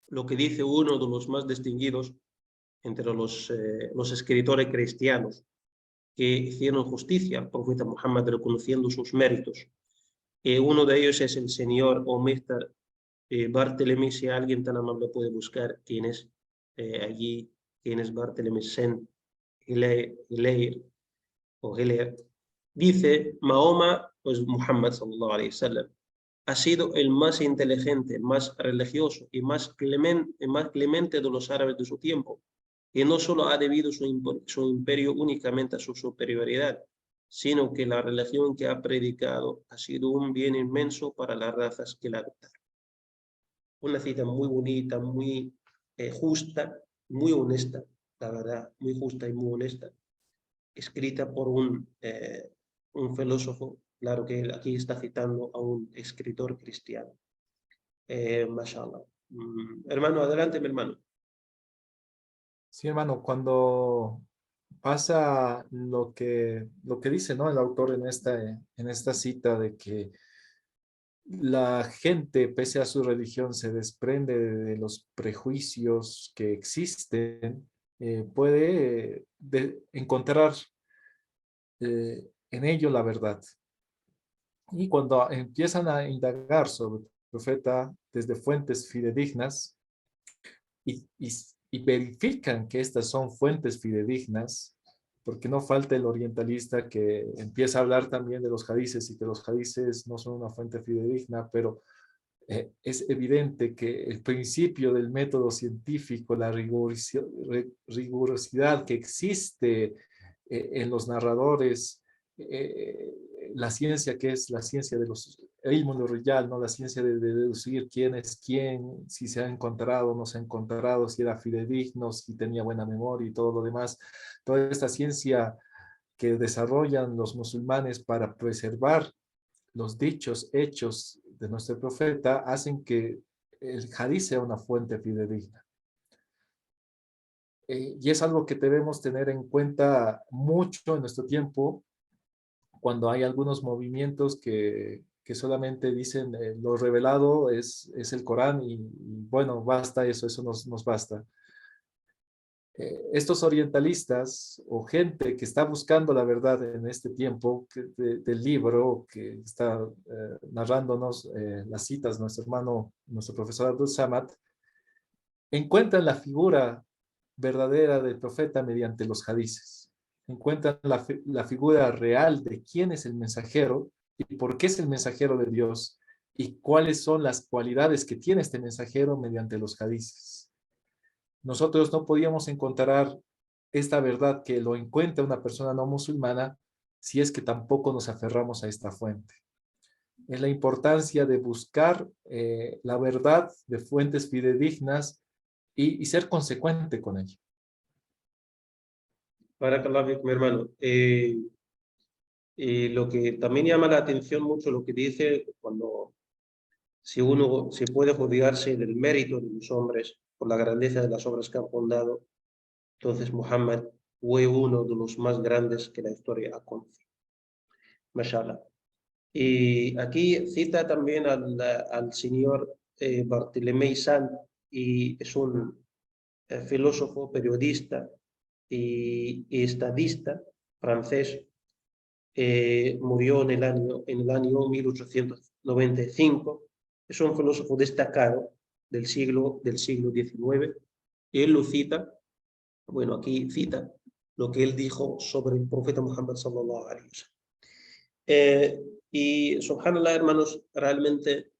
lo que dice uno de los más distinguidos entre los escritores cristianos que hicieron justicia al profeta Muhammad reconociendo sus méritos. Uno de ellos es el señor o Mr. Barthélemy. Si alguien tan amable puede buscar quién es allí, quién es Barthélemy Saint Hilaire o Hilaire. Dice, Mahoma, pues Muhammad sallallahu alaihi wasallam, ha sido el más inteligente, más religioso y más clemente de los árabes de su tiempo, que no solo ha debido su imperio únicamente a su superioridad, sino que la religión que ha predicado ha sido un bien inmenso para las razas que la adoptaron. Una cita muy bonita, muy justa, muy honesta, la verdad, muy justa y muy honesta, escrita por un filósofo, claro que aquí está citando a un escritor cristiano. Mashallah. Hermano, adelante, mi hermano. Sí, hermano, cuando pasa lo que dice, ¿no?, el autor en esta cita, de que la gente, pese a su religión, se desprende de los prejuicios que existen, puede encontrar en ello la verdad. Y cuando empiezan a indagar sobre el profeta desde fuentes fidedignas y verifican que estas son fuentes fidedignas, porque no falta el orientalista que empieza a hablar también de los hadices y que los hadices no son una fuente fidedigna, pero es evidente que el principio del método científico, la rigurosidad que existe en los narradores, la ciencia que es la ciencia de los ilm al-rijal, ¿no?, la ciencia de deducir quién es quién, si se ha encontrado o no se ha encontrado, si era fidedigno, si tenía buena memoria y todo lo demás. Toda esta ciencia que desarrollan los musulmanes para preservar los dichos, hechos de nuestro profeta, hacen que el hadiz sea una fuente fidedigna. Y es algo que debemos tener en cuenta mucho en nuestro tiempo, cuando hay algunos movimientos que solamente dicen lo revelado es el Corán y bueno, basta eso nos basta. Estos orientalistas o gente que está buscando la verdad en este tiempo del libro que está narrándonos las citas nuestro hermano, nuestro profesor Abdul Samad, encuentran la figura verdadera del profeta mediante los hadices. Encuentran la figura real de quién es el mensajero y por qué es el mensajero de Dios y cuáles son las cualidades que tiene este mensajero mediante los hadices. Nosotros no podíamos encontrar esta verdad que lo encuentra una persona no musulmana si es que tampoco nos aferramos a esta fuente. Es la importancia de buscar la verdad de fuentes fidedignas y ser consecuente con ella. Barakallahu fik, mi hermano. Lo que también llama la atención mucho lo que dice cuando si uno se puede juzgarse del mérito de los hombres por la grandeza de las obras que han fundado, entonces Muhammad fue uno de los más grandes que la historia ha conocido. Mashallah. Y aquí cita también al señor Bartolomé Sant, y es un filósofo, periodista y estadista francés. Murió en el año 1895. Es un filósofo destacado del siglo XIX. Él lo cita, bueno, aquí cita lo que él dijo sobre el profeta Muhammad sallallahu alaihi wasallam. Y subhanallah, hermanos, realmente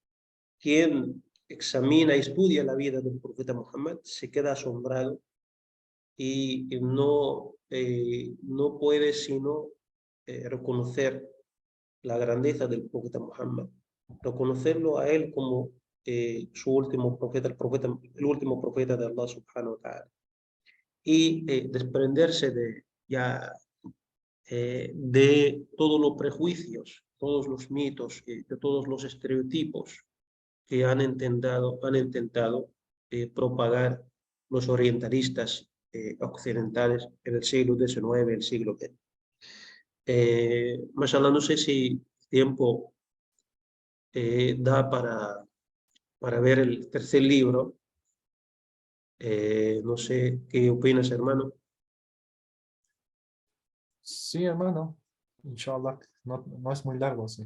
quien examina y estudia la vida del profeta Muhammad se queda asombrado y no puede sino reconocer la grandeza del profeta Muhammad, reconocerlo a él como su último profeta, el último profeta de Allah subhanahu wa ta'ala, y desprenderse de todos los prejuicios, todos los mitos, de todos los estereotipos que han intentado propagar los orientalistas occidentales en el siglo XIX, el siglo XX. Mashallah, no sé si tiempo da para ver el tercer libro. No sé qué opinas, hermano. Sí, hermano. Inshallah. No es muy largo, sí.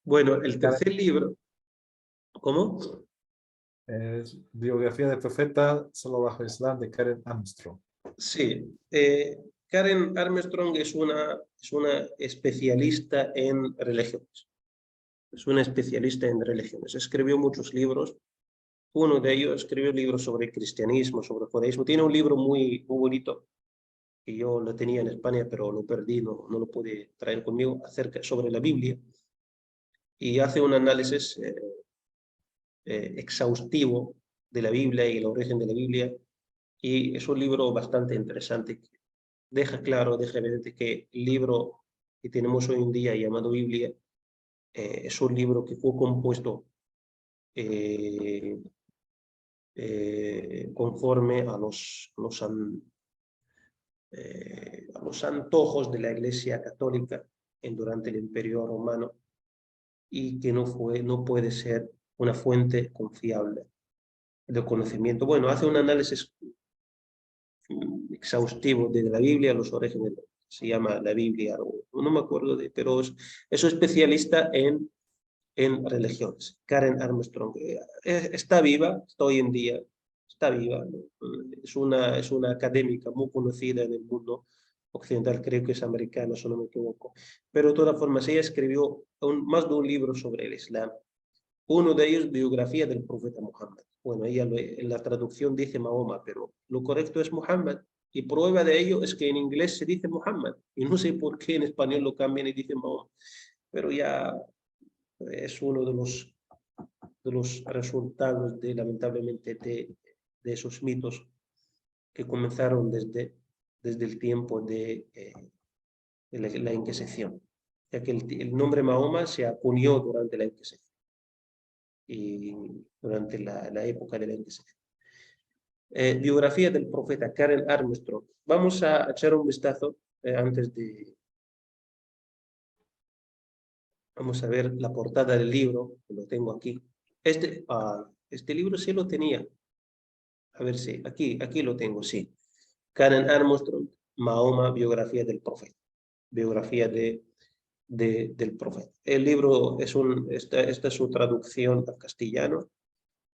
Bueno, el tercer libro, ¿cómo? Es Biografía del Profeta Sallallahu Alaihi Wasallam de Karen Armstrong. Sí, Karen Armstrong es una especialista en religiones. Es una especialista en religiones. Escribió muchos libros. Uno de ellos escribió libros sobre el cristianismo, sobre el judaísmo. Tiene un libro muy bonito, que yo lo tenía en España, pero lo perdí, no lo pude traer conmigo, sobre la Biblia. Y hace un análisis exhaustivo de la Biblia y el origen de la Biblia. Y es un libro bastante interesante. Deja evidente que el libro que tenemos hoy en día llamado Biblia es un libro que fue compuesto conforme a los antojos de la Iglesia Católica durante el Imperio Romano, y que no puede ser una fuente confiable de conocimiento. Bueno, hace un análisis exhaustivo de la Biblia, los orígenes, se llama la Biblia, no me acuerdo pero es un especialista en religiones. Karen Armstrong está viva, está hoy en día, está viva, es una académica muy conocida en el mundo occidental, creo que es americana, si no me equivoco, pero de todas formas ella escribió más de un libro sobre el Islam. Uno de ellos, Biografía del Profeta Muhammad. Bueno, ella en la traducción dice Mahoma, pero lo correcto es Muhammad. Y prueba de ello es que en inglés se dice Muhammad. Y no sé por qué en español lo cambian y dicen Mahoma. Pero ya es uno de los resultados, lamentablemente, de esos mitos que comenzaron desde el tiempo de la Inquisición. Ya que el nombre Mahoma se acuñó durante la Inquisición y durante la época de la Inquisición. Biografía del profeta, Karen Armstrong. Vamos a echar un vistazo antes de... Vamos a ver la portada del libro, que lo tengo aquí. Este libro sí lo tenía. A ver si, aquí lo tengo, sí. Karen Armstrong, Mahoma, Biografía del Profeta. Biografía del Profeta. El libro esta es su traducción al castellano.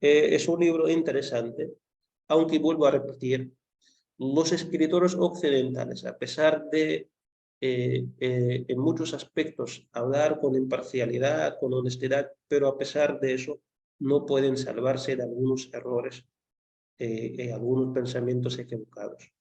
Es un libro interesante, aunque vuelvo a repetir, los escritores occidentales, a pesar de en muchos aspectos hablar con imparcialidad, con honestidad, pero a pesar de eso no pueden salvarse de algunos errores algunos pensamientos equivocados.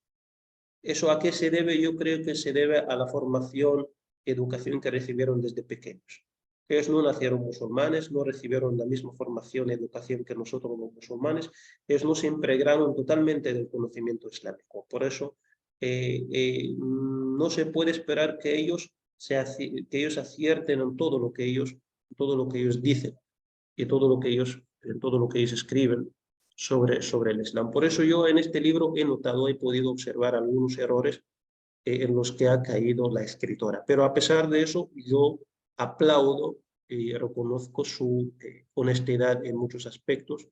¿Eso a qué se debe? Yo creo que se debe a la formación, educación que recibieron desde pequeños. Ellos no nacieron musulmanes, no recibieron la misma formación y educación que nosotros los musulmanes. Ellos no se impregnaron totalmente del conocimiento islámico. Por eso no se puede esperar que ellos acierten en todo lo que ellos dicen y todo lo que ellos escriben sobre el Islam. Por eso yo en este libro he podido observar algunos errores en los que ha caído la escritora. Pero a pesar de eso, yo aplaudo y reconozco su honestidad en muchos aspectos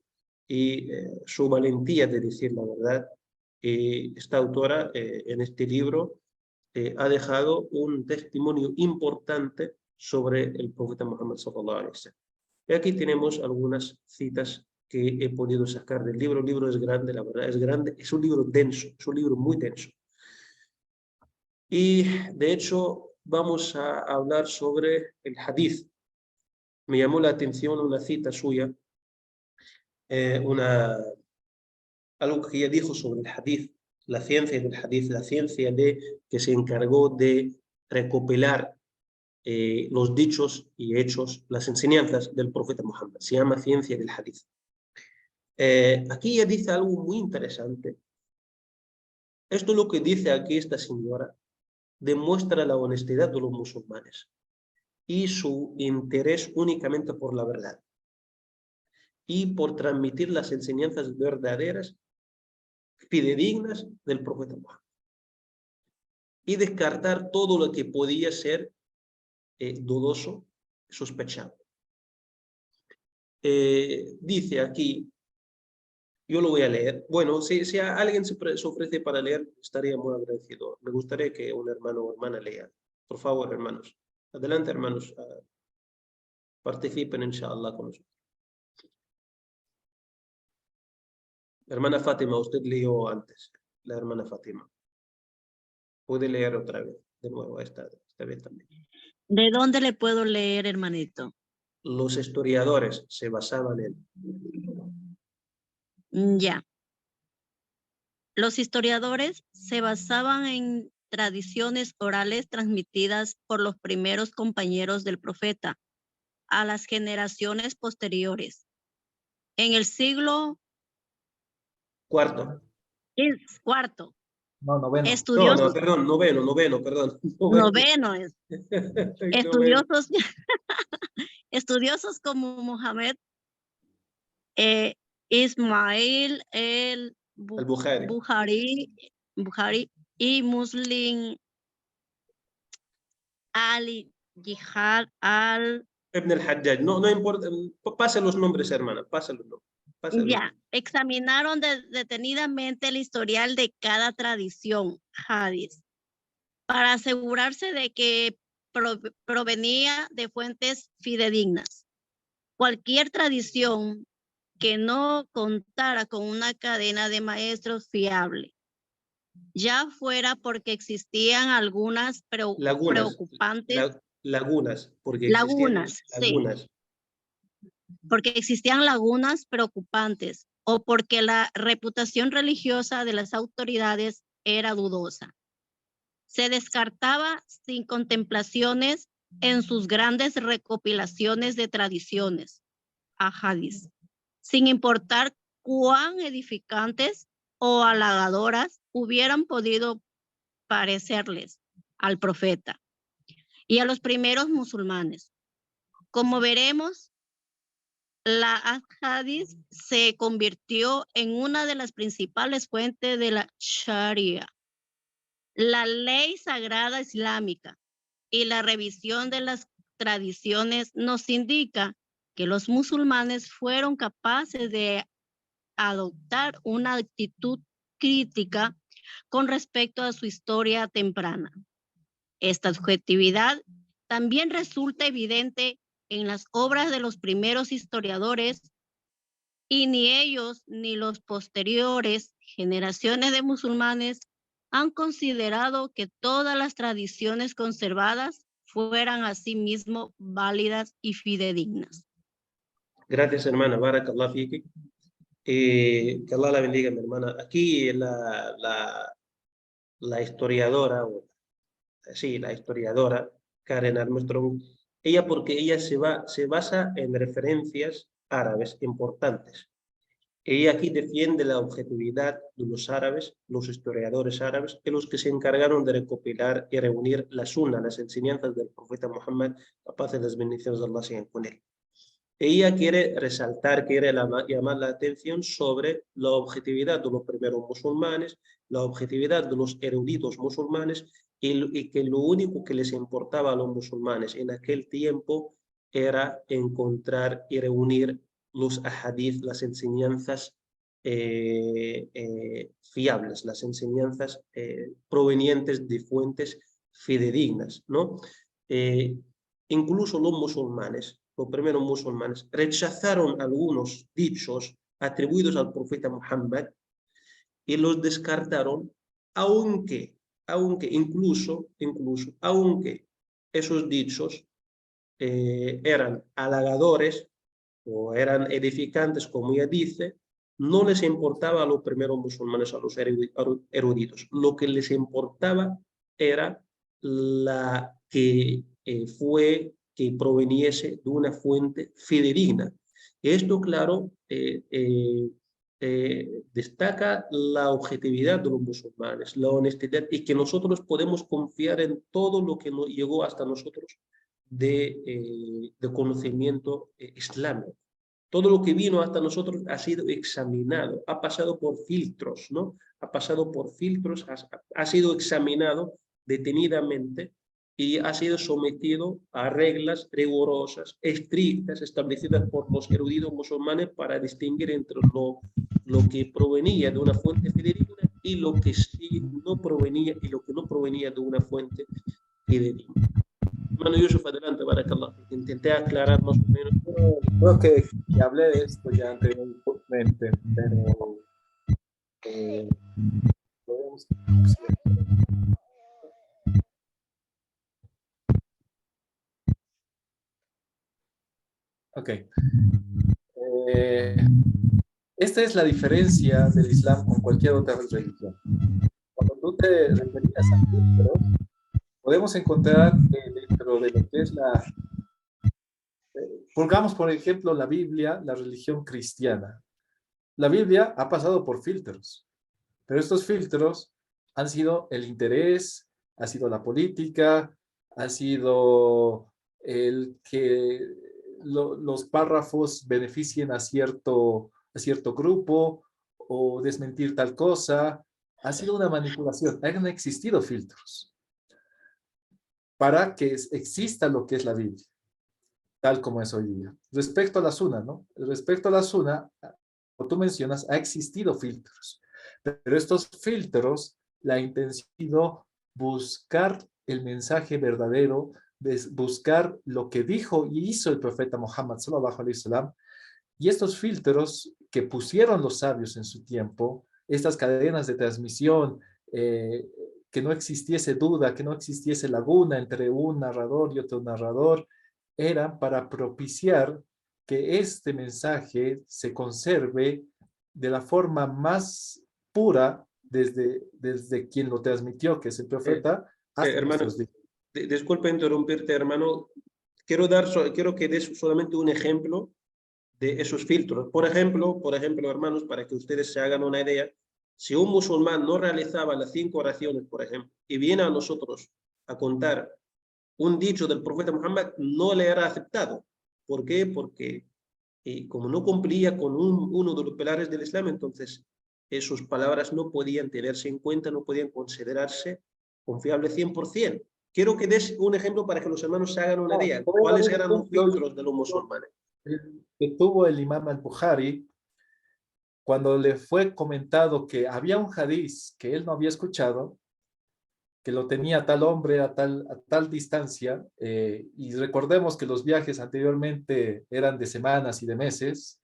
y su valentía de decir la verdad. Esta autora en este libro ha dejado un testimonio importante sobre el profeta Muhammad sallallahu alaihi wasallam. Y aquí tenemos algunas citas que he podido sacar del libro. El libro es grande, la verdad es grande. Es un libro denso, es un libro muy denso. Y de hecho vamos a hablar sobre el hadith. Me llamó la atención una cita suya, algo que ella dijo sobre el hadith, la ciencia del hadith, la ciencia que se encargó de recopilar los dichos y hechos, las enseñanzas del profeta Muhammad. Se llama ciencia del hadith. Aquí ella dice algo muy interesante. Esto es lo que dice aquí esta señora, demuestra la honestidad de los musulmanes y su interés únicamente por la verdad y por transmitir las enseñanzas verdaderas, fidedignas del profeta Muhammad y descartar todo lo que podía ser dudoso, sospechado. Dice aquí, yo lo voy a leer. Bueno, si alguien se ofrece para leer, estaría muy agradecido. Me gustaría que un hermano o hermana lea. Por favor, hermanos. Adelante, hermanos. Participen, inshallah, con nosotros. Hermana Fátima, usted leyó antes. La hermana Fátima. Puede leer otra vez. De nuevo, esta vez también. ¿De dónde le puedo leer, hermanito? Los historiadores se basaban en... Ya. Los historiadores se basaban en tradiciones orales transmitidas por los primeros compañeros del profeta a las generaciones posteriores. En el siglo cuarto. No, noveno. Estudiosos, No, perdón, noveno, perdón. Noveno es. Estudiosos, estudiosos como Mohamed Ismail Bukhari y Muslim al-Jihad Ibn al-Hajjaj, no importa, pase los nombres, hermana, pase los nombres. Ya, examinaron detenidamente el historial de cada tradición hadith para asegurarse de que provenía de fuentes fidedignas. Cualquier tradición que no contara con una cadena de maestros fiable, ya fuera porque existían algunas preocupantes lagunas, porque existían lagunas preocupantes o porque la reputación religiosa de las autoridades era dudosa. Se descartaba sin contemplaciones en sus grandes recopilaciones de tradiciones, ahadís, sin importar cuán edificantes o halagadoras hubieran podido parecerles al profeta y a los primeros musulmanes. Como veremos, la hadith se convirtió en una de las principales fuentes de la Sharia, la ley sagrada islámica, y la revisión de las tradiciones nos indica que los musulmanes fueron capaces de adoptar una actitud crítica con respecto a su historia temprana. Esta objetividad también resulta evidente en las obras de los primeros historiadores, y ni ellos ni los posteriores generaciones de musulmanes han considerado que todas las tradiciones conservadas fueran asimismo válidas y fidedignas. Gracias, hermana. Barakallah fiki. Que Allah la bendiga, mi hermana. Aquí la historiadora, sí, la historiadora Karen Armstrong, ella porque ella se basa en referencias árabes importantes. Ella aquí defiende la objetividad de los árabes, los historiadores árabes, que los que se encargaron de recopilar y reunir la Sunna, las enseñanzas del profeta Muhammad, la paz y las bendiciones de Allah sean con él. Ella quiere resaltar, quiere llamar la atención sobre la objetividad de los primeros musulmanes, la objetividad de los eruditos musulmanes y que lo único que les importaba a los musulmanes en aquel tiempo era encontrar y reunir los ahadith, las enseñanzas fiables, las enseñanzas provenientes de fuentes fidedignas, ¿no? Incluso los musulmanes, los primeros musulmanes, rechazaron algunos dichos atribuidos al profeta Muhammad y los descartaron, aunque esos dichos eran halagadores o eran edificantes, como ella dice, no les importaba a los primeros musulmanes, a los eruditos. Lo que les importaba era la que que proveniese de una fuente fidedigna. Esto, claro, destaca la objetividad de los musulmanes, la honestidad, y que nosotros podemos confiar en todo lo que nos llegó hasta nosotros de conocimiento islámico. Todo lo que vino hasta nosotros ha sido examinado, ha pasado por filtros, ¿no? Ha pasado por filtros, ha sido examinado detenidamente y ha sido sometido a reglas rigurosas, estrictas, establecidas por los eruditos musulmanes para distinguir entre lo que provenía de una fuente fidedigna y lo que sí no provenía y lo que no provenía de una fuente fidedigna. Hermano Yusuf, adelante, barakallah. Intenté aclarar más o menos. Creo que hablé de esto ya anteriormente, pero podemos... Ok. Esta es la diferencia del Islam con cualquier otra religión. Cuando tú te referías a filtros, podemos encontrar dentro de lo que es pongamos por ejemplo la Biblia, la religión cristiana. La Biblia ha pasado por filtros, pero estos filtros han sido el interés, ha sido la política, ha sido el que los párrafos beneficien a cierto grupo o desmentir tal cosa. Ha sido una manipulación. Han existido filtros para que exista lo que es la Biblia, tal como es hoy día. Respecto a la Sunna, ¿no? Respecto a la Sunna, como tú mencionas, ha existido filtros, pero estos filtros, la intención ha sido buscar el mensaje verdadero, buscar lo que dijo y hizo el profeta Muhammad sallallahu alaihi wasallam, y estos filtros que pusieron los sabios en su tiempo, estas cadenas de transmisión, que no existiese duda, que no existiese laguna entre un narrador y otro narrador, eran para propiciar que este mensaje se conserve de la forma más pura desde quien lo transmitió, que es el profeta, hasta hermano, nuestros días. Disculpa interrumpirte, hermano. Quiero que des solamente un ejemplo de esos filtros. Por ejemplo, hermanos, para que ustedes se hagan una idea, si un musulmán no realizaba las 5 oraciones, por ejemplo, y viene a nosotros a contar un dicho del profeta Muhammad, no le era aceptado. ¿Por qué? Porque como no cumplía con uno de los pilares del Islam, entonces sus palabras no podían tenerse en cuenta, no podían considerarse confiables 100%. Quiero que des un ejemplo para que los hermanos se hagan una idea. ¿Cuáles eran los filtros de los musulmanes? Que tuvo el imam al-Bukhari cuando le fue comentado que había un hadiz que él no había escuchado, que lo tenía tal hombre a tal distancia, y recordemos que los viajes anteriormente eran de semanas y de meses.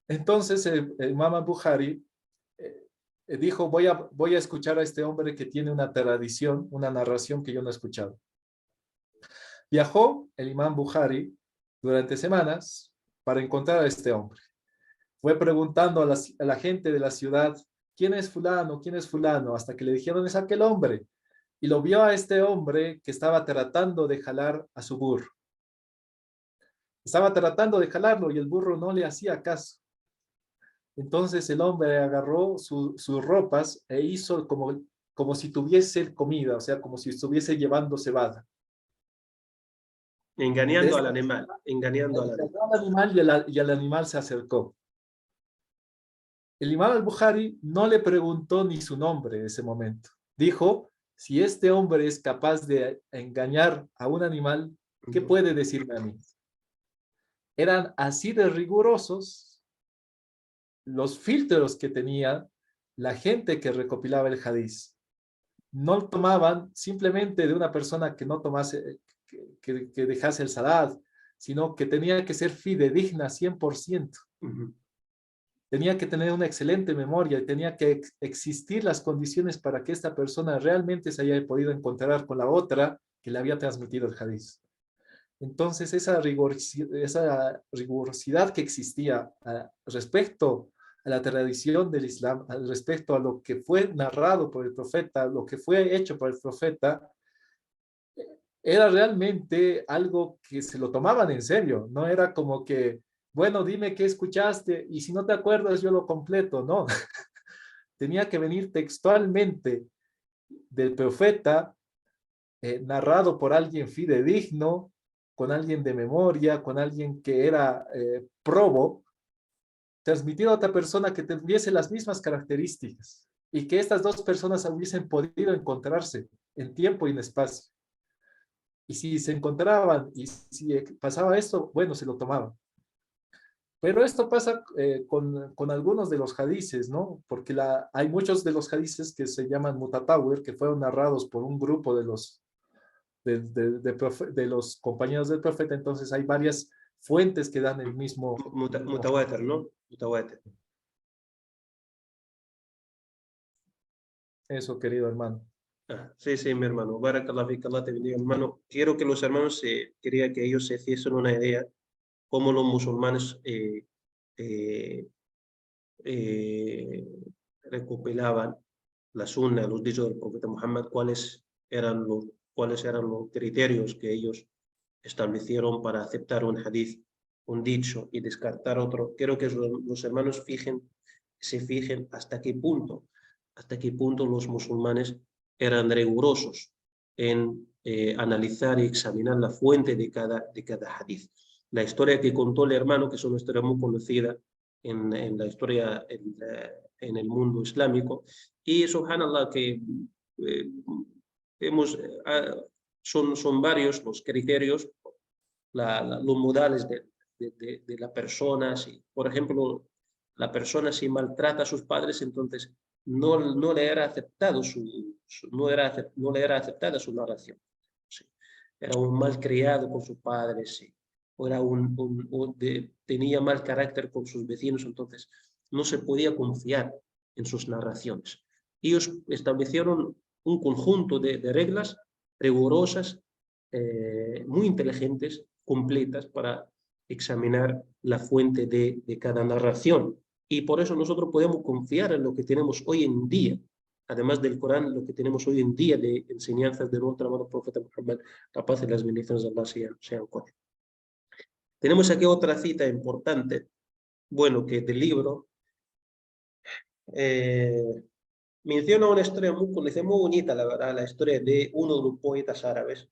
Entonces el imam al-Bukhari dijo, voy a escuchar a este hombre que tiene una tradición, una narración que yo no he escuchado. Viajó el imam Bukhari durante semanas para encontrar a este hombre. fue preguntando a la gente de la ciudad, ¿quién es fulano? ¿Quién es fulano? Hasta que le dijeron, es aquel hombre. Y lo vio a este hombre que estaba tratando de jalar a su burro. Estaba tratando de jalarlo y el burro no le hacía caso. Entonces el hombre agarró sus ropas e hizo como si tuviese comida, o sea, como si estuviese llevando cebada. Engañando al animal, engañando al animal. Y el animal se acercó. El Imam al-Bukhari no le preguntó ni su nombre en ese momento. Dijo, si este hombre es capaz de engañar a un animal, ¿qué puede decirme a mí? Eran así de rigurosos los filtros que tenía la gente que recopilaba el hadiz. No tomaban simplemente de una persona que no tomase, que dejase el salat, sino que tenía que ser fidedigna 100%. Tenía que tener una excelente memoria y tenía que existir las condiciones para que esta persona realmente se haya podido encontrar con la otra que le había transmitido el hadiz. Entonces, esa rigurosidad que existía respecto a la tradición del Islam, respecto a lo que fue narrado por el profeta, lo que fue hecho por el profeta, era realmente algo que se lo tomaban en serio. No era como que, bueno, dime qué escuchaste y si no te acuerdas yo lo completo, no. Tenía que venir textualmente del profeta, narrado por alguien fidedigno, con alguien de memoria, con alguien que era probo, transmitido a otra persona que tuviese las mismas características y que estas dos personas hubiesen podido encontrarse en tiempo y en espacio. Y si se encontraban y si pasaba esto, bueno, se lo tomaban. Pero esto pasa con algunos de los hadices, ¿no? Porque hay muchos de los hadices que se llaman mutatawir, que fueron narrados por un grupo de los compañeros del profeta. Entonces hay varias fuentes que dan el mismo... Mutawatir, ¿no? Mutawatir. Eso, querido hermano. Sí, sí, mi hermano. Barakallah fik, Allah te bendiga, hermano. Quiero que los hermanos, quería que ellos se hiciesen una idea cómo los musulmanes recopilaban la sunna, los dichos del profeta Muhammad, cuáles eran los criterios que ellos establecieron para aceptar un hadith, un dicho y descartar otro. Quiero que los hermanos se fijen hasta qué punto los musulmanes eran rigurosos en analizar y examinar la fuente de cada hadith. La historia que contó el hermano, que es una historia muy conocida en la historia en el mundo islámico, y subhanallah que son varios los criterios, los modales de la persona. Si, por ejemplo, la persona si maltrata a sus padres, entonces no le era aceptada su narración. Sí. Era un malcriado con sus padres, sí. O era tenía mal carácter con sus vecinos, entonces no se podía confiar en sus narraciones. Ellos establecieron un conjunto de reglas rigurosas, muy inteligentes, completas, para examinar la fuente de cada narración. Y por eso nosotros podemos confiar en lo que tenemos hoy en día, además del Corán, lo que tenemos hoy en día de enseñanzas de nuestro amado profeta Muhammad, la paz y las bendiciones de Allah sean con él. Tenemos aquí otra cita importante, bueno, que del libro menciona una historia muy bonita, la verdad, la historia de uno de los poetas árabes,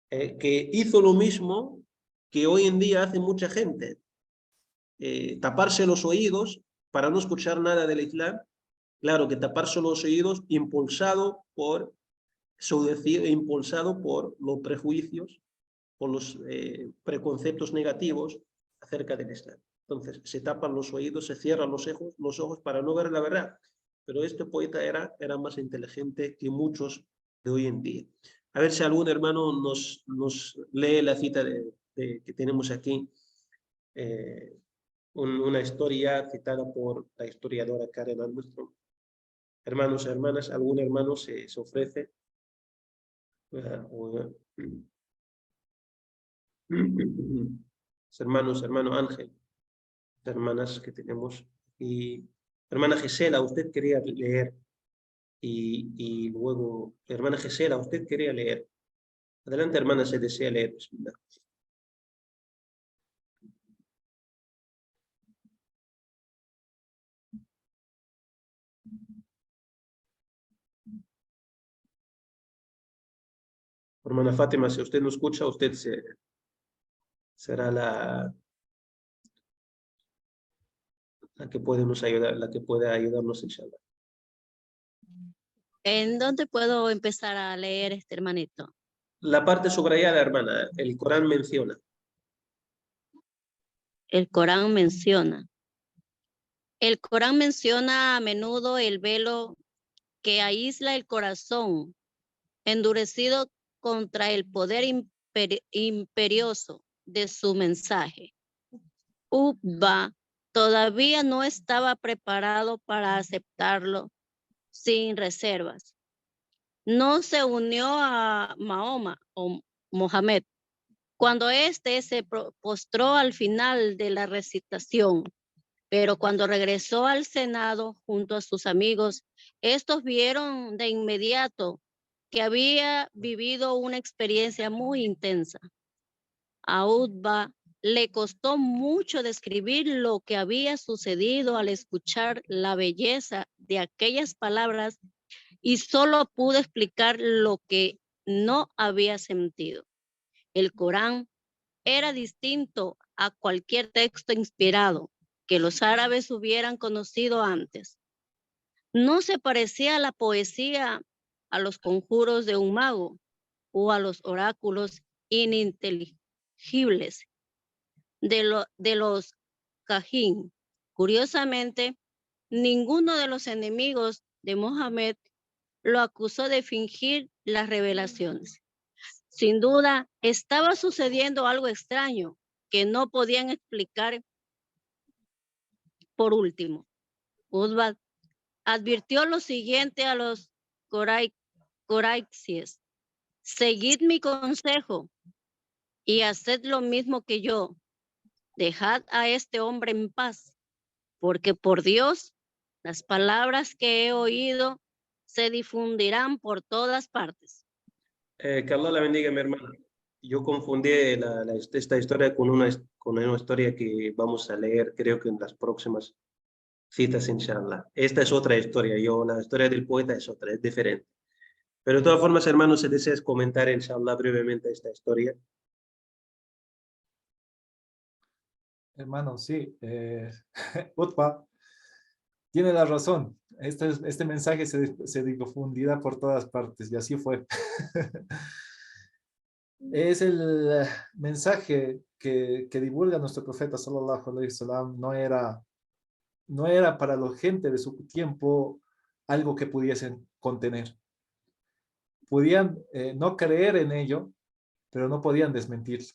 que hizo lo mismo que hoy en día hace mucha gente, taparse los oídos para no escuchar nada del Islam. Claro que taparse los oídos impulsado por los prejuicios, por los preconceptos negativos acerca del Islam. Entonces se tapan los oídos, se cierran los ojos para no ver la verdad. Pero este poeta era más inteligente que muchos de hoy en día. A ver si algún hermano nos lee la cita que tenemos aquí. Una historia citada por la historiadora Karen Armstrong. Hermanos, hermanas, algún hermano se ofrece. Hermano Ángel. hermanas que tenemos. Y hermana Gisela, usted quería leer. Y luego, hermana Gisela, usted quería leer. Adelante, hermana, se desea leer. Bismillah. Hermana Fátima, si usted no escucha, usted será la que puede nos ayudar, la que pueda ayudarnos, inshallah. ¿En dónde puedo empezar a leer, hermanito? La parte subrayada, hermana, el Corán menciona. El Corán menciona. El Corán menciona a menudo el velo que aísla el corazón, endurecido contra el poder imperioso de su mensaje. Uqba todavía no estaba preparado para aceptarlo sin reservas. No se unió a Mahoma o Mohamed cuando éste se postró al final de la recitación, pero cuando regresó al Senado junto a sus amigos, estos vieron de inmediato que había vivido una experiencia muy intensa. A Utba le costó mucho describir lo que había sucedido al escuchar la belleza de aquellas palabras y solo pudo explicar lo que no había sentido. El Corán era distinto a cualquier texto inspirado que los árabes hubieran conocido antes. No se parecía a la poesía, a los conjuros de un mago o a los oráculos ininteligibles de los Cajín. Curiosamente, ninguno de los enemigos de Mohamed lo acusó de fingir las revelaciones. Sin duda, estaba sucediendo algo extraño que no podían explicar. Por último, Utba advirtió lo siguiente a los Qurayshis: seguid mi consejo y haced lo mismo que yo. Dejad a este hombre en paz, porque por Dios, las palabras que he oído se difundirán por todas partes. Que Allah la bendiga, mi hermana. Yo confundí esta historia con una historia que vamos a leer, creo que en las próximas citas, inshallah. Esta es otra historia, la historia del poeta es otra, es diferente. Pero de todas formas, hermanos, si deseas comentar, inshallah, brevemente esta historia. Hermano, sí. Utba tiene la razón. Este mensaje se difundirá por todas partes y así fue. Es el mensaje que divulga nuestro profeta sallallahu alaihi wasallam. No era para la gente de su tiempo algo que pudiesen contener. Podían no creer en ello, pero no podían desmentirlo.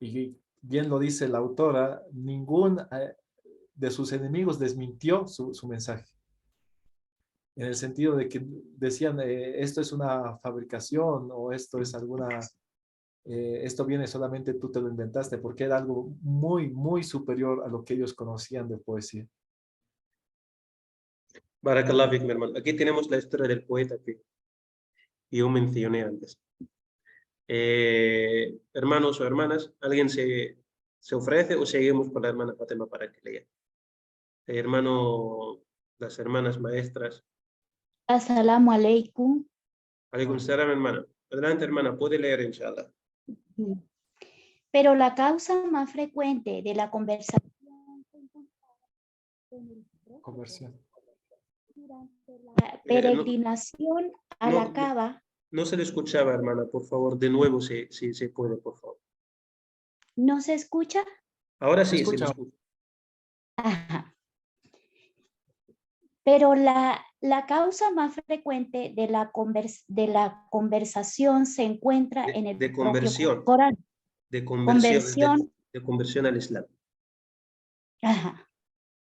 Y bien lo dice la autora, ningún de sus enemigos desmintió su mensaje. En el sentido de que decían, esto es una fabricación o esto es esto viene solamente tú te lo inventaste, porque era algo muy, muy superior a lo que ellos conocían de poesía. Barakallah fik, mi hermano. Aquí tenemos la historia del poeta que yo mencioné antes. Hermanos o hermanas, ¿alguien se ofrece o seguimos con la hermana Fátima para que lea? Hermano, las hermanas maestras. Assalamu alaikum. Alaikum salam, hermana. Adelante, hermana, puede leer, inshallah. Pero la causa más frecuente de la conversación durante la peregrinación a la Kaaba. No se le escuchaba, hermana, por favor, de nuevo, si se puede, por favor. ¿No se escucha? Ahora sí, se escucha. Ajá. Pero la causa más frecuente de la conversación se encuentra en el propio Corán. De conversión al Islam. Ajá.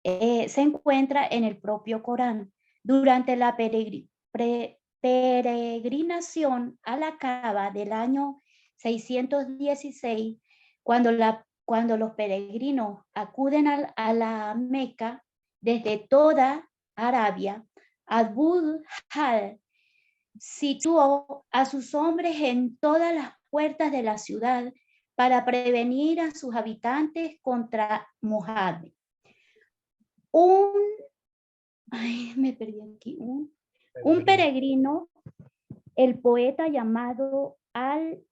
Se encuentra en el propio Corán. Durante la peregrinación a la Kaaba del año 616, cuando la cuando los peregrinos acuden a la Meca desde toda Arabia, Abu-Jahl situó a sus hombres en todas las puertas de la ciudad para prevenir a sus habitantes contra Muhammad. Un peregrino, el poeta llamado Al-Tufayl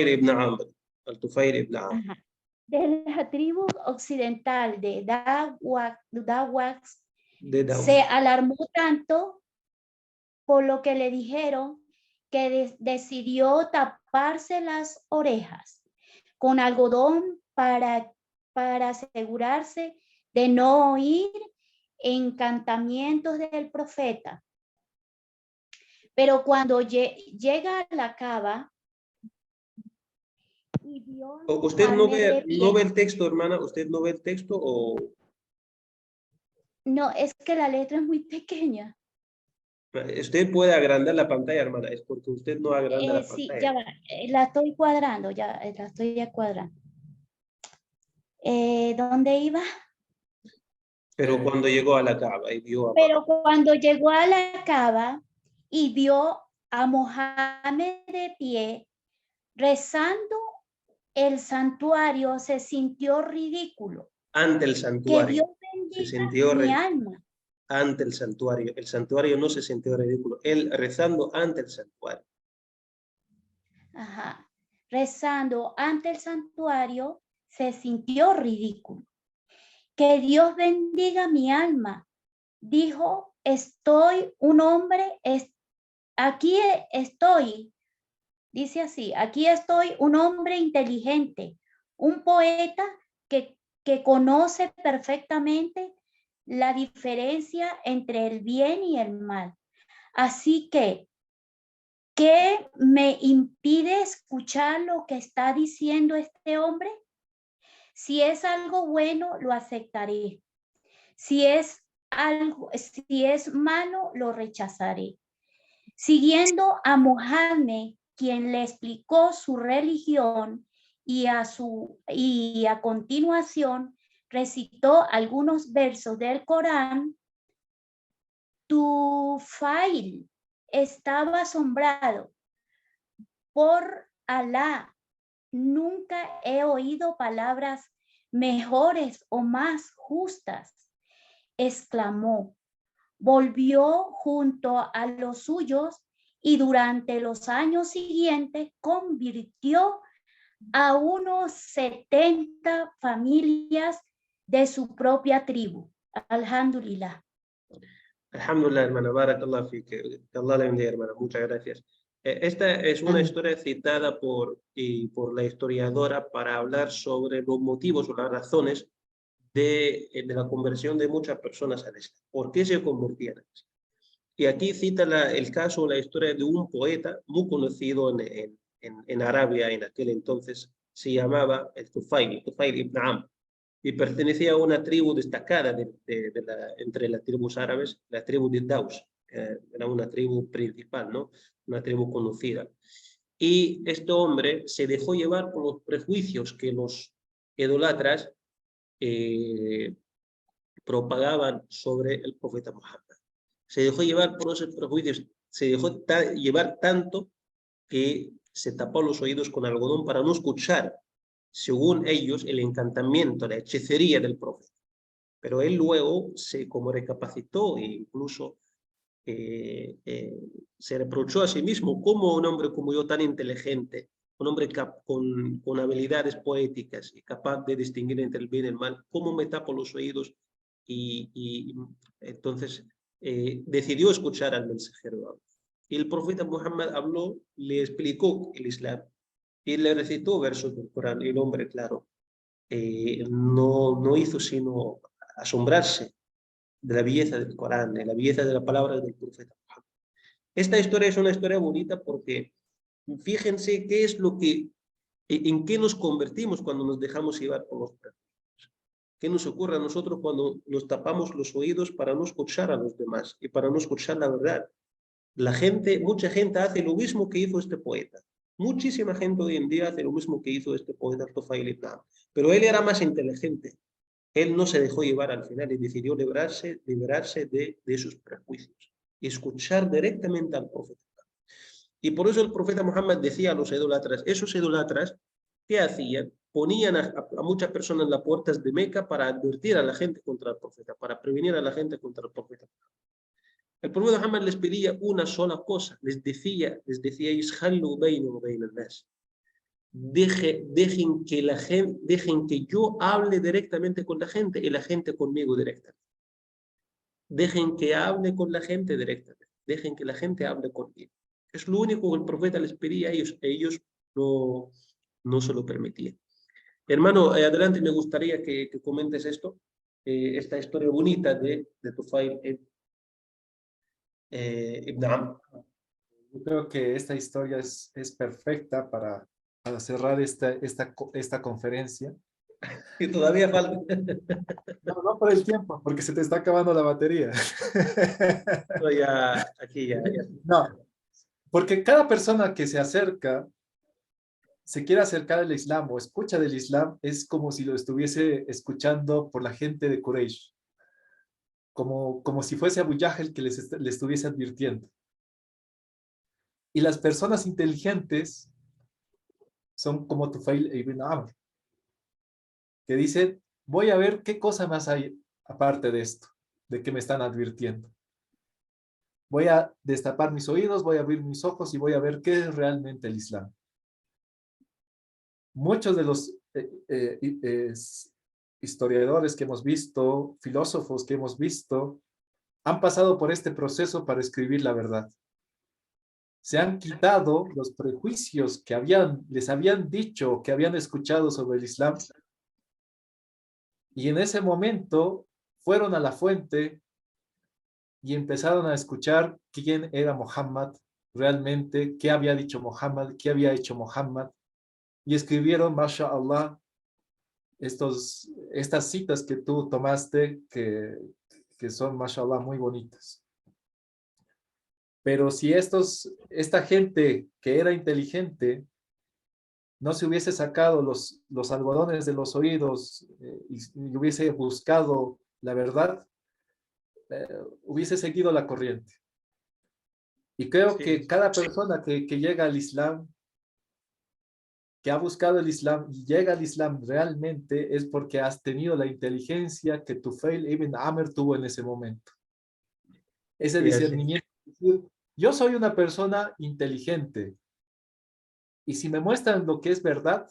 ibn Amr. De la tribu occidental de Dawax, se alarmó tanto por lo que le dijeron que decidió taparse las orejas con algodón para asegurarse de no oír encantamientos del profeta. Pero cuando llega a la Cava y vio a ¿Usted no ve el texto, hermana? ¿Usted no ve el texto o...? No, es que la letra es muy pequeña. Usted puede agrandar la pantalla, hermana. Es porque usted no agranda la Sí, pantalla. ya va. La estoy cuadrando, cuadrando. ¿Dónde iba? Pero cuando llegó a la Cava y vio a... Pero cuando llegó a la Cava y vio a Mohammed de pie, rezando el santuario, se sintió ridículo. Ante el santuario. Que Dios bendiga mi alma. Ante el santuario. El santuario no se sintió ridículo. Él rezando ante el santuario. Ajá. Rezando ante el santuario, se sintió ridículo. Que Dios bendiga mi alma. Dijo, aquí estoy. Dice así, aquí estoy un hombre inteligente, un poeta que conoce perfectamente la diferencia entre el bien y el mal. Así que, ¿qué me impide escuchar lo que está diciendo este hombre? Si es algo bueno, lo aceptaré. Si es malo, lo rechazaré. Siguiendo a Mohammed, quien le explicó su religión y a continuación recitó algunos versos del Corán, Tufayl estaba asombrado. Por Alá, nunca he oído palabras mejores o más justas, exclamó. Volvió junto a los suyos y durante los años siguientes convirtió a unos 70 familias de su propia tribu. Alhamdulillah. Alhamdulillah, hermana. Barakallah fik. Que Allah la bendiga, hermana. Muchas gracias. Esta es una historia citada por la historiadora para hablar sobre los motivos o las razones de la conversión de muchas personas al Islam. ¿Por qué se convertían al Islam? Y aquí cita el caso, la historia de un poeta muy conocido en Arabia en aquel entonces. Se llamaba el Tufayl ibn Amr, y pertenecía a una tribu destacada entre las tribus árabes, la tribu de Daus. Era una tribu principal, ¿no? Una tribu conocida. Y este hombre se dejó llevar por los prejuicios que los idolatras propagaban sobre el profeta Muhammad. Se dejó llevar por esos prejuicios, se dejó llevar tanto que se tapó los oídos con algodón para no escuchar, según ellos, el encantamiento, la hechicería del profeta. Pero él luego, como recapacitó e incluso se reprochó a sí mismo: como un hombre como yo, tan inteligente, un hombre con habilidades poéticas y capaz de distinguir entre el bien y el mal, ¿cómo me tapo los oídos? Y entonces decidió escuchar al mensajero. Y el profeta Muhammad habló, le explicó el Islam y le recitó versos del Corán. Y el hombre, claro, no hizo sino asombrarse de la belleza del Corán, de la belleza de la palabra del profeta Muhammad. Esta historia es una historia bonita porque fíjense qué es en qué nos convertimos cuando nos dejamos llevar por los prejuicios. ¿Qué nos ocurre a nosotros cuando nos tapamos los oídos para no escuchar a los demás y para no escuchar la verdad? Mucha gente hace lo mismo que hizo este poeta. Muchísima gente hoy en día hace lo mismo que hizo este poeta Tufail ibn Amr. Pero él era más inteligente. Él no se dejó llevar al final y decidió liberarse de sus prejuicios y escuchar directamente al profeta. Y por eso el profeta Muhammad decía a los idólatras, esos idólatras, ¿qué hacían? Ponían a muchas personas en las puertas de Meca para advertir a la gente contra el profeta, para prevenir a la gente contra el profeta. El profeta Muhammad les pedía una sola cosa, les decía, dejen que yo hable directamente con la gente y la gente conmigo directamente. Dejen que hable con la gente directamente. Dejen que la gente hable conmigo. Es lo único que el profeta les pedía a ellos. Ellos no se lo permitían. Hermano, adelante, me gustaría que comentes esto, esta historia bonita de Tufail ibn Amr. Yo creo que esta historia es perfecta para cerrar esta conferencia. Y todavía falta. No por el tiempo, porque se te está acabando la batería. No, ya. No, porque cada persona que se acerca, se quiere acercar al Islam o escucha del Islam, es como si lo estuviese escuchando por la gente de Quraysh. Como si fuese Abu Jahl que le estuviese advirtiendo. Y las personas inteligentes son como Tufail ibn Amr, que dicen, voy a ver qué cosa más hay aparte de esto, de que me están advirtiendo. Voy a destapar mis oídos, voy a abrir mis ojos y voy a ver qué es realmente el Islam. Muchos de los historiadores que hemos visto, filósofos que hemos visto, han pasado por este proceso para escribir la verdad. Se han quitado los prejuicios que les habían dicho, que habían escuchado sobre el Islam, y en ese momento fueron a la fuente y empezaron a escuchar quién era Muhammad realmente, qué había dicho Muhammad, qué había hecho Muhammad, y escribieron, mashallah, estas citas que tú tomaste, que son, mashallah, muy bonitas. Pero si esta gente que era inteligente no se hubiese sacado los algodones de los oídos y hubiese buscado la verdad, hubiese seguido la corriente. Y creo que cada persona que llega al Islam, que ha buscado el Islam y llega al Islam realmente, es porque has tenido la inteligencia que Tufail ibn Amr tuvo en ese momento. Ese discernimiento. Yo soy una persona inteligente y si me muestran lo que es verdad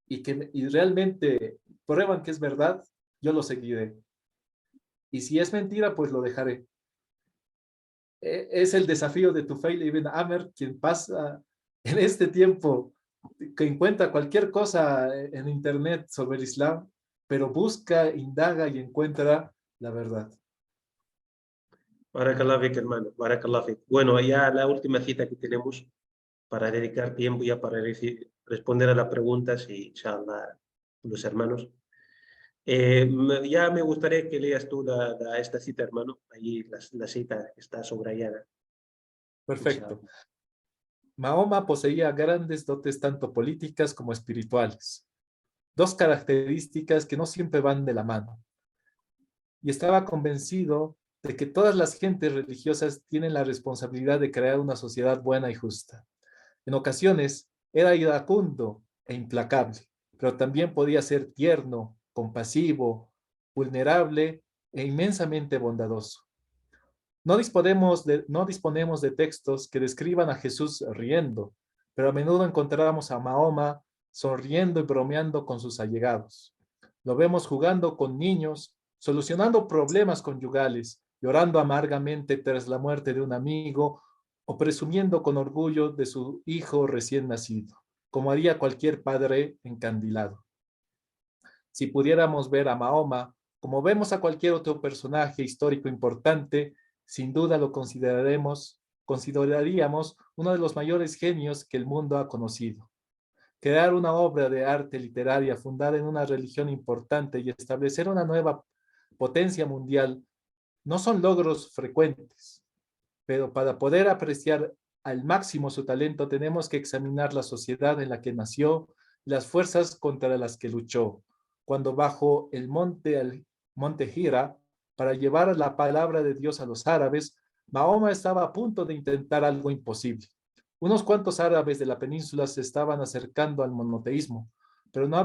y realmente prueban que es verdad, yo lo seguiré. Y si es mentira, pues lo dejaré. Es el desafío de Tufail ibn Amr, quien pasa en este tiempo, que encuentra cualquier cosa en internet sobre el Islam, pero busca, indaga y encuentra la verdad. Barakallah fik, hermano. Barakallah fik. Bueno, ya la última cita que tenemos para dedicar tiempo ya para responder a las preguntas y inshallah los hermanos. Ya me gustaría que leas tú esta cita, hermano. Allí la cita está subrayada. Perfecto. Mahoma poseía grandes dotes tanto políticas como espirituales. Dos características que no siempre van de la mano. Y estaba convencido de que todas las gentes religiosas tienen la responsabilidad de crear una sociedad buena y justa. En ocasiones era iracundo e implacable, pero también podía ser tierno, compasivo, vulnerable e inmensamente bondadoso. No disponemos de textos que describan a Jesús riendo, pero a menudo encontramos a Mahoma sonriendo y bromeando con sus allegados. Lo vemos jugando con niños, solucionando problemas conyugales, llorando amargamente tras la muerte de un amigo o presumiendo con orgullo de su hijo recién nacido, como haría cualquier padre encandilado. Si pudiéramos ver a Mahoma como vemos a cualquier otro personaje histórico importante, sin duda lo consideraríamos uno de los mayores genios que el mundo ha conocido. Crear una obra de arte literaria fundada en una religión importante y establecer una nueva potencia mundial no son logros frecuentes, pero para poder apreciar al máximo su talento, tenemos que examinar la sociedad en la que nació, las fuerzas contra las que luchó. Cuando bajo el monte Hira, para llevar la palabra de Dios a los árabes, Mahoma estaba a punto de intentar algo imposible. Unos cuantos árabes de la península se estaban acercando al monoteísmo, pero no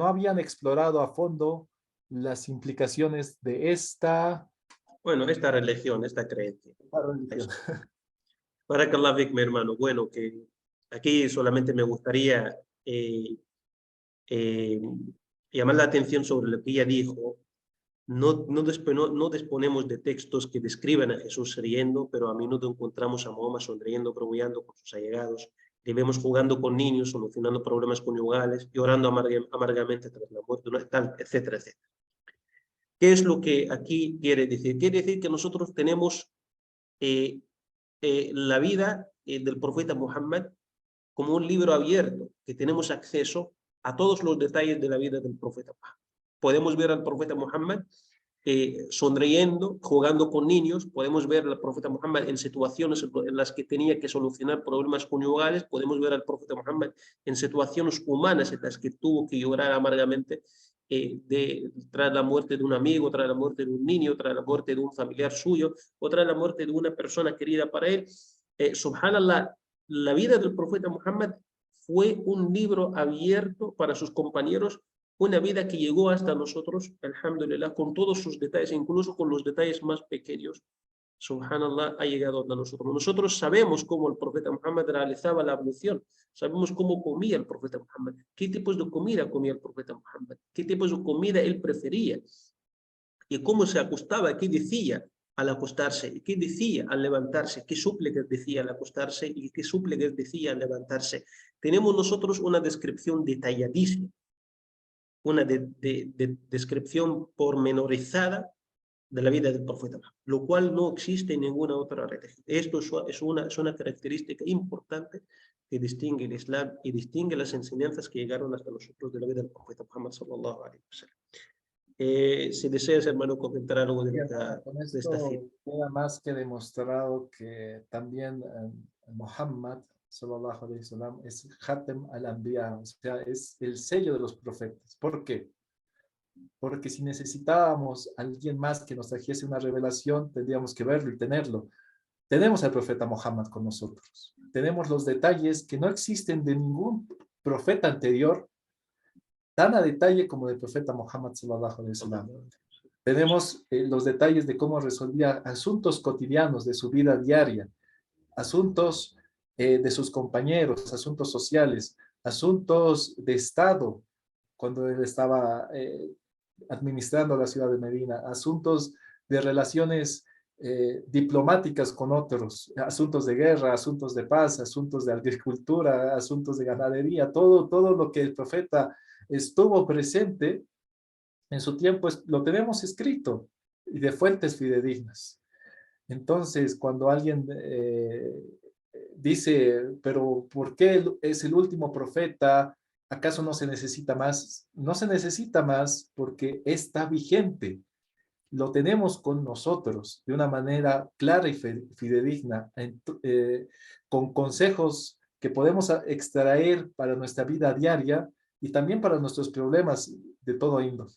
habían explorado a fondo las implicaciones de esta religión, esta creencia. Barakallah fik, mi hermano. Bueno, que aquí solamente me gustaría llamar la atención sobre lo que ella dijo. No disponemos de textos que describan a Jesús riendo, pero a menudo encontramos a Mahoma sonriendo, bromeando con sus allegados. Le vemos jugando con niños, solucionando problemas conyugales y orando amargamente tras la muerte, etcétera, etcétera. ¿Qué es lo que aquí quiere decir? Quiere decir que nosotros tenemos la vida del profeta Muhammad como un libro abierto, que tenemos acceso a todos los detalles de la vida del profeta Muhammad. Podemos ver al profeta Muhammad sonriendo, jugando con niños. Podemos ver al profeta Muhammad en situaciones en las que tenía que solucionar problemas conyugales. Podemos ver al profeta Muhammad en situaciones humanas en las que tuvo que llorar amargamente tras la muerte de un amigo, tras la muerte de un niño, tras la muerte de un familiar suyo, o tras la muerte de una persona querida para él. Subhanallah, la vida del profeta Muhammad fue un libro abierto para sus compañeros, una vida que llegó hasta nosotros, alhamdulillah, con todos sus detalles, incluso con los detalles más pequeños. Subhanallah, ha llegado hasta nosotros. Nosotros sabemos cómo el profeta Muhammad realizaba la ablución, sabemos cómo comía el profeta Muhammad, qué tipos de comida comía el profeta Muhammad, qué tipos de comida él prefería, y cómo se acostaba, qué decía al acostarse, y qué decía al levantarse, qué súplicas decía al acostarse y qué súplicas decía al levantarse. Tenemos nosotros una descripción detalladísima, una descripción pormenorizada de la vida del profeta, lo cual no existe en ninguna otra religión. Esto es una característica importante que distingue el Islam y distingue las enseñanzas que llegaron hasta nosotros de la vida del profeta Muhammad sallallahu alaihi wasallam. Si deseas, hermano, comentar algo de esta cita. Queda más que demostrado que también Muhammad sallallahu alaihi wasallam es Khatem al-Anbiya, o sea, es el sello de los profetas. ¿Por qué? Porque si necesitábamos a alguien más que nos trajese una revelación, tendríamos que verlo y tenerlo. Tenemos al profeta Muhammad con nosotros. Tenemos los detalles que no existen de ningún profeta anterior, tan a detalle como del profeta Muhammad sallallahu alaihi wasallam. Tenemos los detalles de cómo resolvía asuntos cotidianos de su vida diaria, asuntos de sus compañeros, asuntos sociales, asuntos de Estado, cuando él estaba administrando la ciudad de Medina, asuntos de relaciones diplomáticas con otros, asuntos de guerra, asuntos de paz, asuntos de agricultura, asuntos de ganadería, todo lo que el profeta estuvo presente en su tiempo, lo tenemos escrito y de fuentes fidedignas. Entonces, cuando alguien dice, pero ¿por qué es el último profeta? ¿Acaso no se necesita más? No se necesita más porque está vigente. Lo tenemos con nosotros de una manera clara y fidedigna, con consejos que podemos extraer para nuestra vida diaria y también para nuestros problemas de todo índole.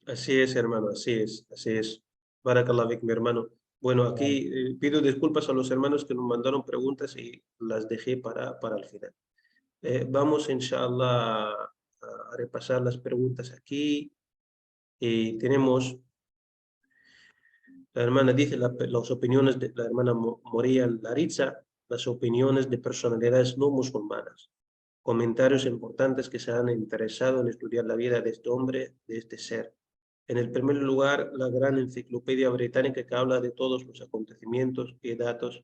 Así es, hermano, así es. Barakallah fik, mi hermano. Bueno, aquí pido disculpas a los hermanos que nos mandaron preguntas y las dejé para el final. Vamos, inshallah, a repasar las preguntas aquí. Tenemos, la hermana dice las opiniones de la hermana Moria Laritza, las opiniones de personalidades no musulmanas. Comentarios importantes que se han interesado en estudiar la vida de este hombre, de este ser. En el primer lugar, la gran enciclopedia británica que habla de todos los acontecimientos y datos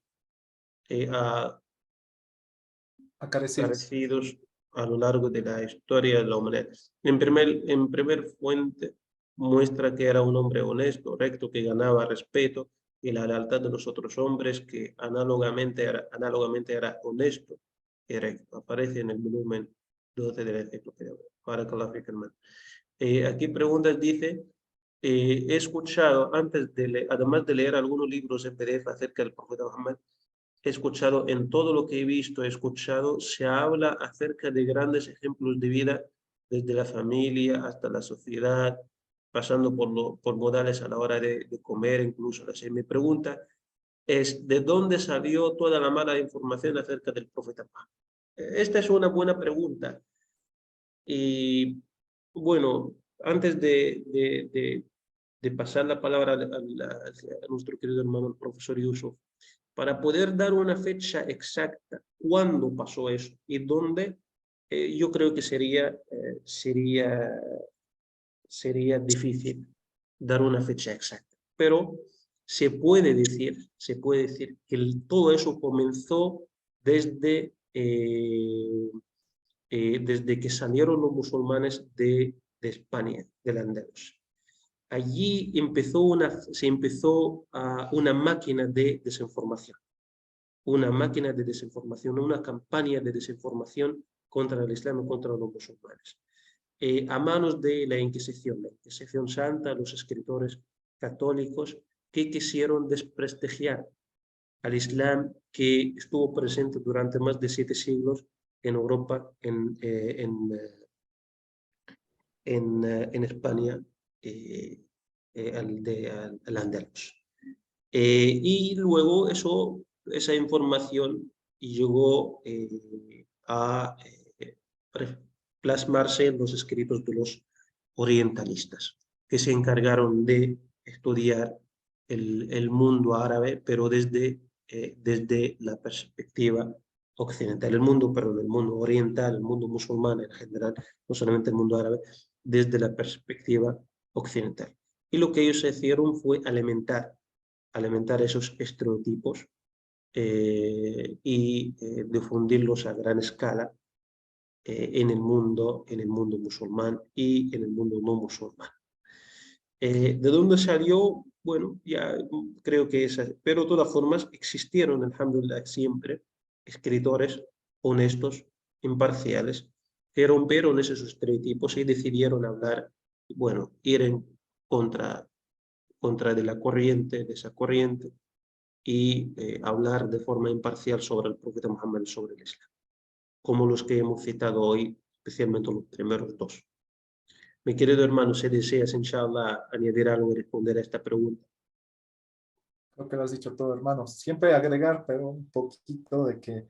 acarecidos a lo largo de la historia de la humanidad. En primer fuente, muestra que era un hombre honesto, recto, que ganaba respeto y la lealtad de los otros hombres, que análogamente era honesto y recto. Aparece en el volumen 12 de la enciclopedia. Aquí preguntas, dice, he escuchado, además de leer algunos libros en PDF acerca del profeta Muhammad, he escuchado, en todo lo que he visto, he escuchado, se habla acerca de grandes ejemplos de vida, desde la familia hasta la sociedad, pasando por modales a la hora de comer, incluso. Así, mi pregunta es, ¿de dónde salió toda la mala información acerca del profeta Muhammad? Esta es una buena pregunta. Y bueno, antes de pasar la palabra a nuestro querido hermano, el profesor Yusuf, para poder dar una fecha exacta, cuándo pasó eso y dónde, yo creo que sería difícil dar una fecha exacta. Pero se puede decir que todo eso comenzó desde que salieron los musulmanes de España, del Andalus. Allí se empezó una máquina de desinformación, una campaña de desinformación contra el Islam y contra los musulmanes. A manos de la Inquisición Santa, los escritores católicos que quisieron desprestigiar al Islam, que estuvo presente durante más de 7 siglos en Europa, en España, al Andalus. Y luego esa información llegó a plasmarse en los escritos de los orientalistas, que se encargaron de estudiar el mundo árabe, pero desde la perspectiva occidental, el mundo oriental, el mundo musulmán en general, no solamente el mundo árabe, desde la perspectiva occidental. Y lo que ellos hicieron fue alimentar esos estereotipos y difundirlos a gran escala en el mundo musulmán y en el mundo no musulmán. ¿De dónde salió? Bueno, ya creo que pero de todas formas existieron, alhamdulillah, siempre escritores honestos, imparciales, que rompieron esos estereotipos y decidieron hablar, bueno, ir en contra de esa corriente, y hablar de forma imparcial sobre el profeta Muhammad y sobre el Islam, como los que hemos citado hoy, especialmente los primeros dos. Mi querido hermano, si deseas, inshallah, añadir algo y responder a esta pregunta. Creo que lo has dicho todo, hermano. Siempre agregar, pero un poquito de que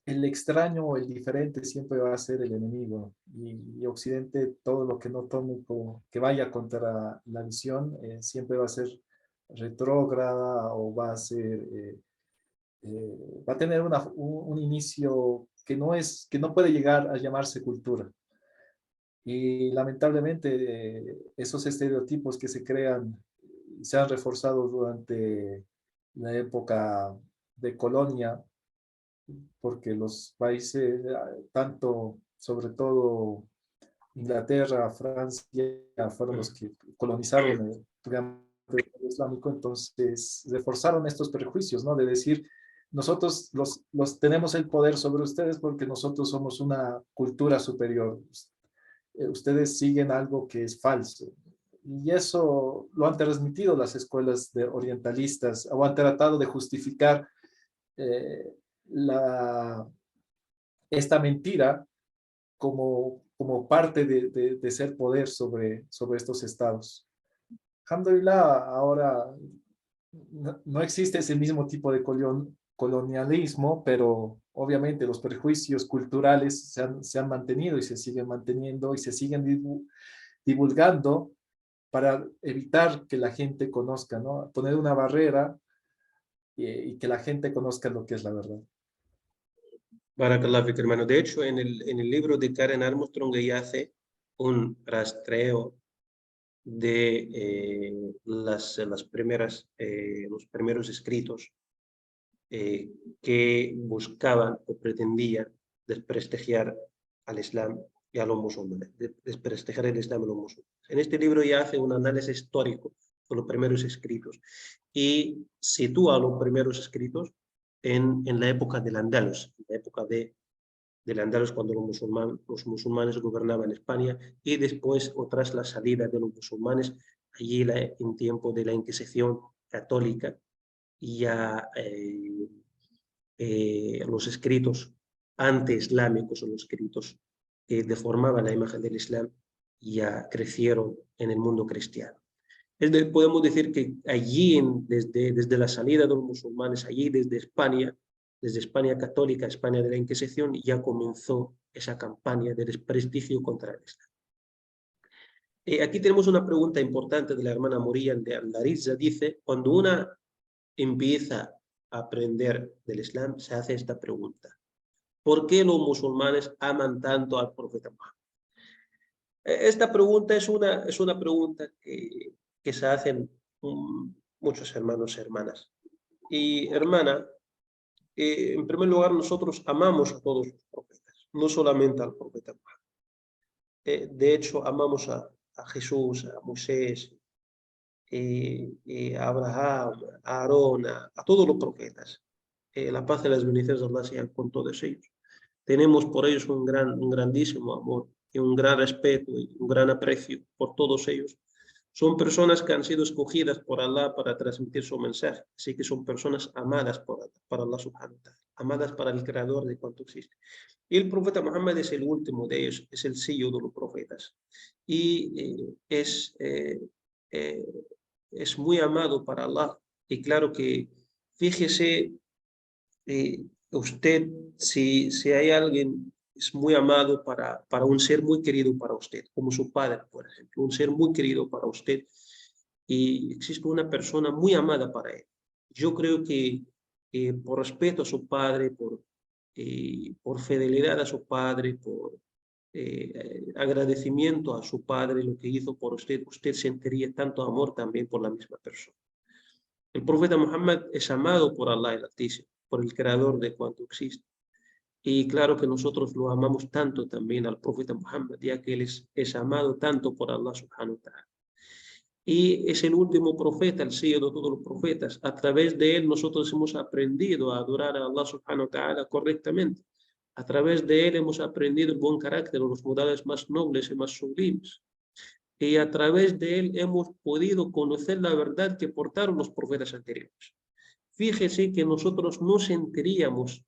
el extraño o el diferente siempre va a ser el enemigo. Y Occidente, todo lo que no tome como que vaya contra la visión, siempre va a ser retrógrada o va a ser... va a tener un inicio que no puede llegar a llamarse cultura. Y lamentablemente esos estereotipos que se crean y se han reforzado durante la época de colonia, porque los países, tanto sobre todo Inglaterra, Francia, fueron los que colonizaron el islámico, entonces reforzaron estos prejuicios, ¿no? De decir, nosotros los tenemos el poder sobre ustedes porque nosotros somos una cultura superior. Ustedes siguen algo que es falso. Y eso lo han transmitido las escuelas de orientalistas, o han tratado de justificar esta mentira como parte de ser poder sobre estos estados. Alhamdulillah, ahora no existe ese mismo tipo de colonialismo, pero obviamente los prejuicios culturales se han mantenido y se siguen manteniendo y se siguen divulgando para evitar que la gente conozca, ¿no? Poner una barrera y que la gente conozca lo que es la verdad. Barakallah fik, hermano. De hecho, en el libro de Karen Armstrong ella hace un rastreo de los primeros escritos que buscaban o pretendían desprestigiar al Islam y a los musulmanes, desprestigiar el Islam y los musulmanes. En este libro ya hace un análisis histórico de los primeros escritos y sitúa los primeros escritos en la época del Andalus, la época del Andalus, cuando los musulmanes gobernaban España, y después, o tras la salida de los musulmanes, allí en tiempo de la Inquisición católica, ya los escritos anti-islámicos o los escritos que deformaban la imagen del Islam ya crecieron en el mundo cristiano. Podemos decir que allí, desde la salida de los musulmanes, allí desde España católica, España de la Inquisición, ya comenzó esa campaña de desprestigio contra el Islam. Aquí tenemos una pregunta importante de la hermana Muriel de Andariza. Dice, cuando una empieza a aprender del Islam, se hace esta pregunta. ¿Por qué los musulmanes aman tanto al profeta Muhammad? Esta pregunta es una pregunta que se hacen muchos hermanos y hermanas. Y hermana, en primer lugar, nosotros amamos a todos los profetas, no solamente al profeta Muhammad. De hecho, amamos a Jesús, a Moisés, a Abraham, a Aarón, a todos los profetas. La paz y las bendiciones de Allah sean con todos ellos. Tenemos por ellos un grandísimo amor y un gran respeto y un gran aprecio por todos ellos. Son personas que han sido escogidas por Allah para transmitir su mensaje, así que son personas amadas por Allah subhanahu wa ta'ala, amadas para el creador de cuanto existe. Y el profeta Muhammad es el último de ellos, es el sello de los profetas. Y es muy amado para Allah. Y claro que, fíjese, usted, si hay alguien es muy amado para un ser muy querido para usted, como su padre, por ejemplo, un ser muy querido para usted, y existe una persona muy amada para él. Yo creo que por respeto a su padre, por fidelidad a su padre, por agradecimiento a su padre, lo que hizo por usted, usted sentiría tanto amor también por la misma persona. El profeta Muhammad es amado por Allah el Altísimo, por el creador de cuanto existe. Y claro que nosotros lo amamos tanto también al profeta Muhammad, ya que él es amado tanto por Allah subhanahu wa ta'ala. Y es el último profeta, el sello de todos los profetas. A través de él nosotros hemos aprendido a adorar a Allah subhanahu wa ta'ala correctamente. A través de él hemos aprendido el buen carácter, los modales más nobles y más sublimes. Y a través de él hemos podido conocer la verdad que portaron los profetas anteriores. Fíjese que nosotros no sentiríamos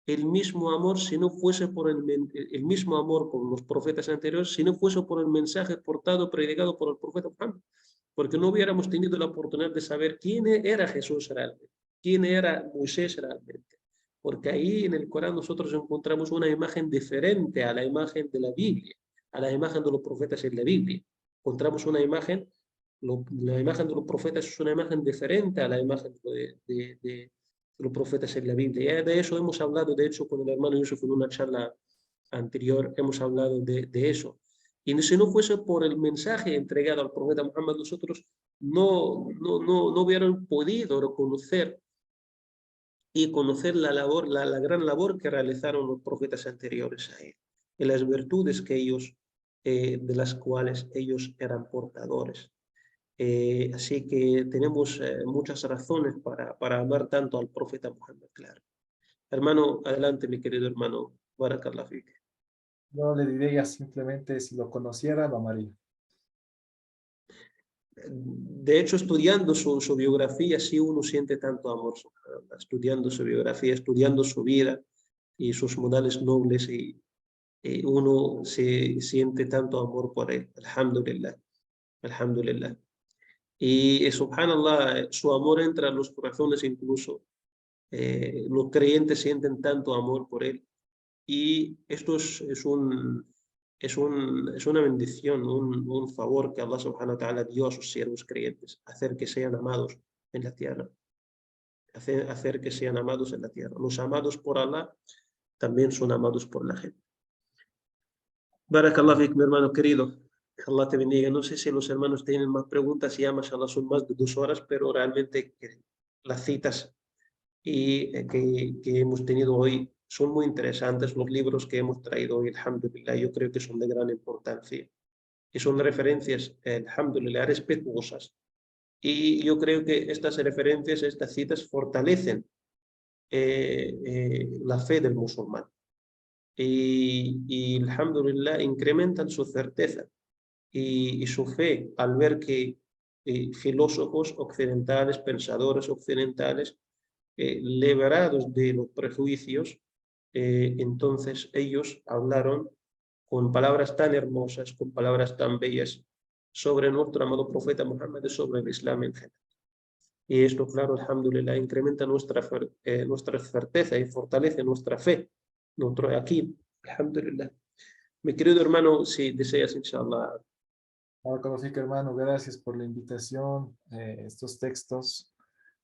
el mismo amor si no fuese por el mismo amor con los profetas anteriores, si no fuese por el mensaje portado, predicado por el profeta Muhammad, porque no hubiéramos tenido la oportunidad de saber quién era Jesús realmente, quién era Moisés realmente, porque ahí en el Corán nosotros encontramos una imagen diferente a la imagen de la Biblia, a la imagen de los profetas en la Biblia. Encontramos una imagen, la imagen de los profetas es una imagen diferente a la imagen de los profetas en la Biblia. De eso hemos hablado, de hecho, con el hermano Yusuf en una charla anterior, hemos hablado de eso. Y si no fuese por el mensaje entregado al profeta Muhammad, nosotros no hubieran podido reconocer y conocer la gran labor que realizaron los profetas anteriores a él, y las virtudes que ellos, de las cuales ellos eran portadores. Así que tenemos muchas razones para amar tanto al profeta Muhammad, claro. Hermano, adelante, mi querido hermano. Barakallahu fik. No le diría simplemente, si lo conociera, lo amaría. De hecho, estudiando su biografía, sí uno siente tanto amor. Estudiando su biografía, estudiando su vida y sus modales nobles, y uno se siente tanto amor por él. Alhamdulillah. Alhamdulillah. Y subhanallah, su amor entra en los corazones incluso. Los creyentes sienten tanto amor por él. Y esto es una bendición, un favor que Allah subhanahu wa ta'ala dio a sus siervos creyentes, hacer que sean amados en la tierra. Hacer que sean amados en la tierra. Los amados por Allah también son amados por la gente. Barakallahu fik, mi hermano querido. Allah te bendiga. No sé si los hermanos tienen más preguntas, ya mashallah son más de 2 horas, pero realmente las citas que hemos tenido hoy son muy interesantes. Los libros que hemos traído hoy, alhamdulillah, yo creo que son de gran importancia. Y son referencias, alhamdulillah, respetuosas. Y yo creo que estas referencias, estas citas fortalecen la fe del musulmán. Y alhamdulillah, incrementan su certeza y su fe al ver que filósofos occidentales, pensadores occidentales, liberados de los prejuicios. Entonces ellos hablaron con palabras tan hermosas, con palabras tan bellas sobre nuestro amado profeta Muhammad y sobre el Islam en general. Y esto, claro, alhamdulillah, incrementa nuestra certeza y fortalece nuestra fe, nuestro yaqeen, alhamdulillah. Mi querido hermano, si deseas, inshallah. Hermano, gracias por la invitación, estos textos.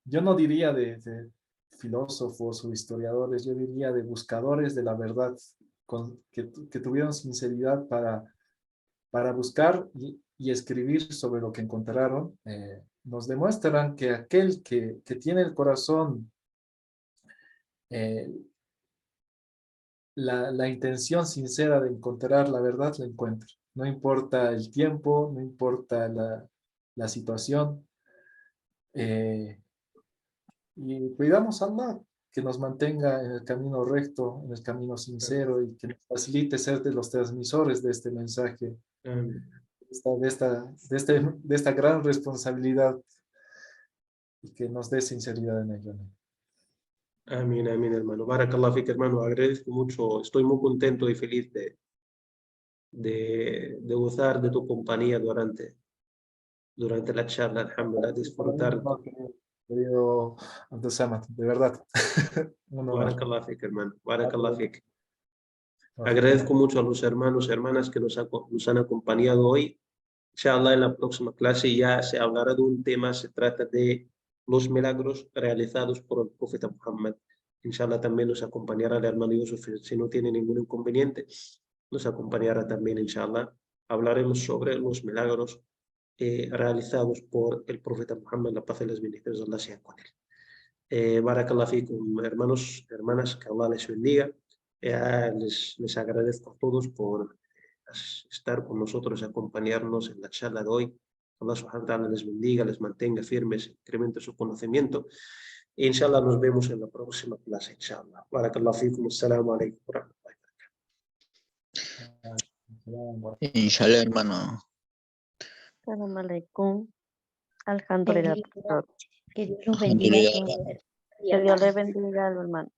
Yo no diría de filósofos o historiadores, yo diría de buscadores de la verdad, que tuvieron sinceridad para buscar y escribir sobre lo que encontraron. Nos demuestran que aquel que tiene el corazón, la intención sincera de encontrar la verdad, la encuentra. No importa el tiempo, no importa la situación. Y cuidamos a Allah, que nos mantenga en el camino recto, en el camino sincero, y que nos facilite ser de los transmisores de este mensaje, de esta gran responsabilidad, y que nos dé sinceridad en ello. Amén, amén, hermano. Barakallah fik, hermano. Agradezco mucho, estoy muy contento y feliz de gozar de tu compañía durante la charla, alhamdulillah, disfrutar. Querido Abdul-Samad, de verdad. Barakallah fik, hermano. Barakallah fik. Agradezco mucho a los hermanos y hermanas que nos han acompañado hoy. Inshallah, en la próxima clase ya se hablará de un tema, se trata de los milagros realizados por el profeta Muhammad. Inshallah también nos acompañará el hermano Yusuf, si no tiene ningún inconveniente, nos acompañará también, inshallah. Hablaremos sobre los milagros realizados por el profeta Muhammad, la paz y las bendiciones de Allah sean con él. Barakallah fikum, hermanos, hermanas, que Allah les bendiga. Les agradezco a todos por estar con nosotros y acompañarnos en la charla de hoy. Allah subhanahu wa ta'ala les bendiga, les mantenga firmes, incremente su conocimiento. E inshallah nos vemos en la próxima clase, inshallah. Barakallahu fikum, assalamu alaikum wa rahmatullahi wa barakatuh. Inshallah, hermano. Assalamu alaikum. Alhamdulillah. Que Dios los bendiga a todos. Que Dios le bendiga, hermano.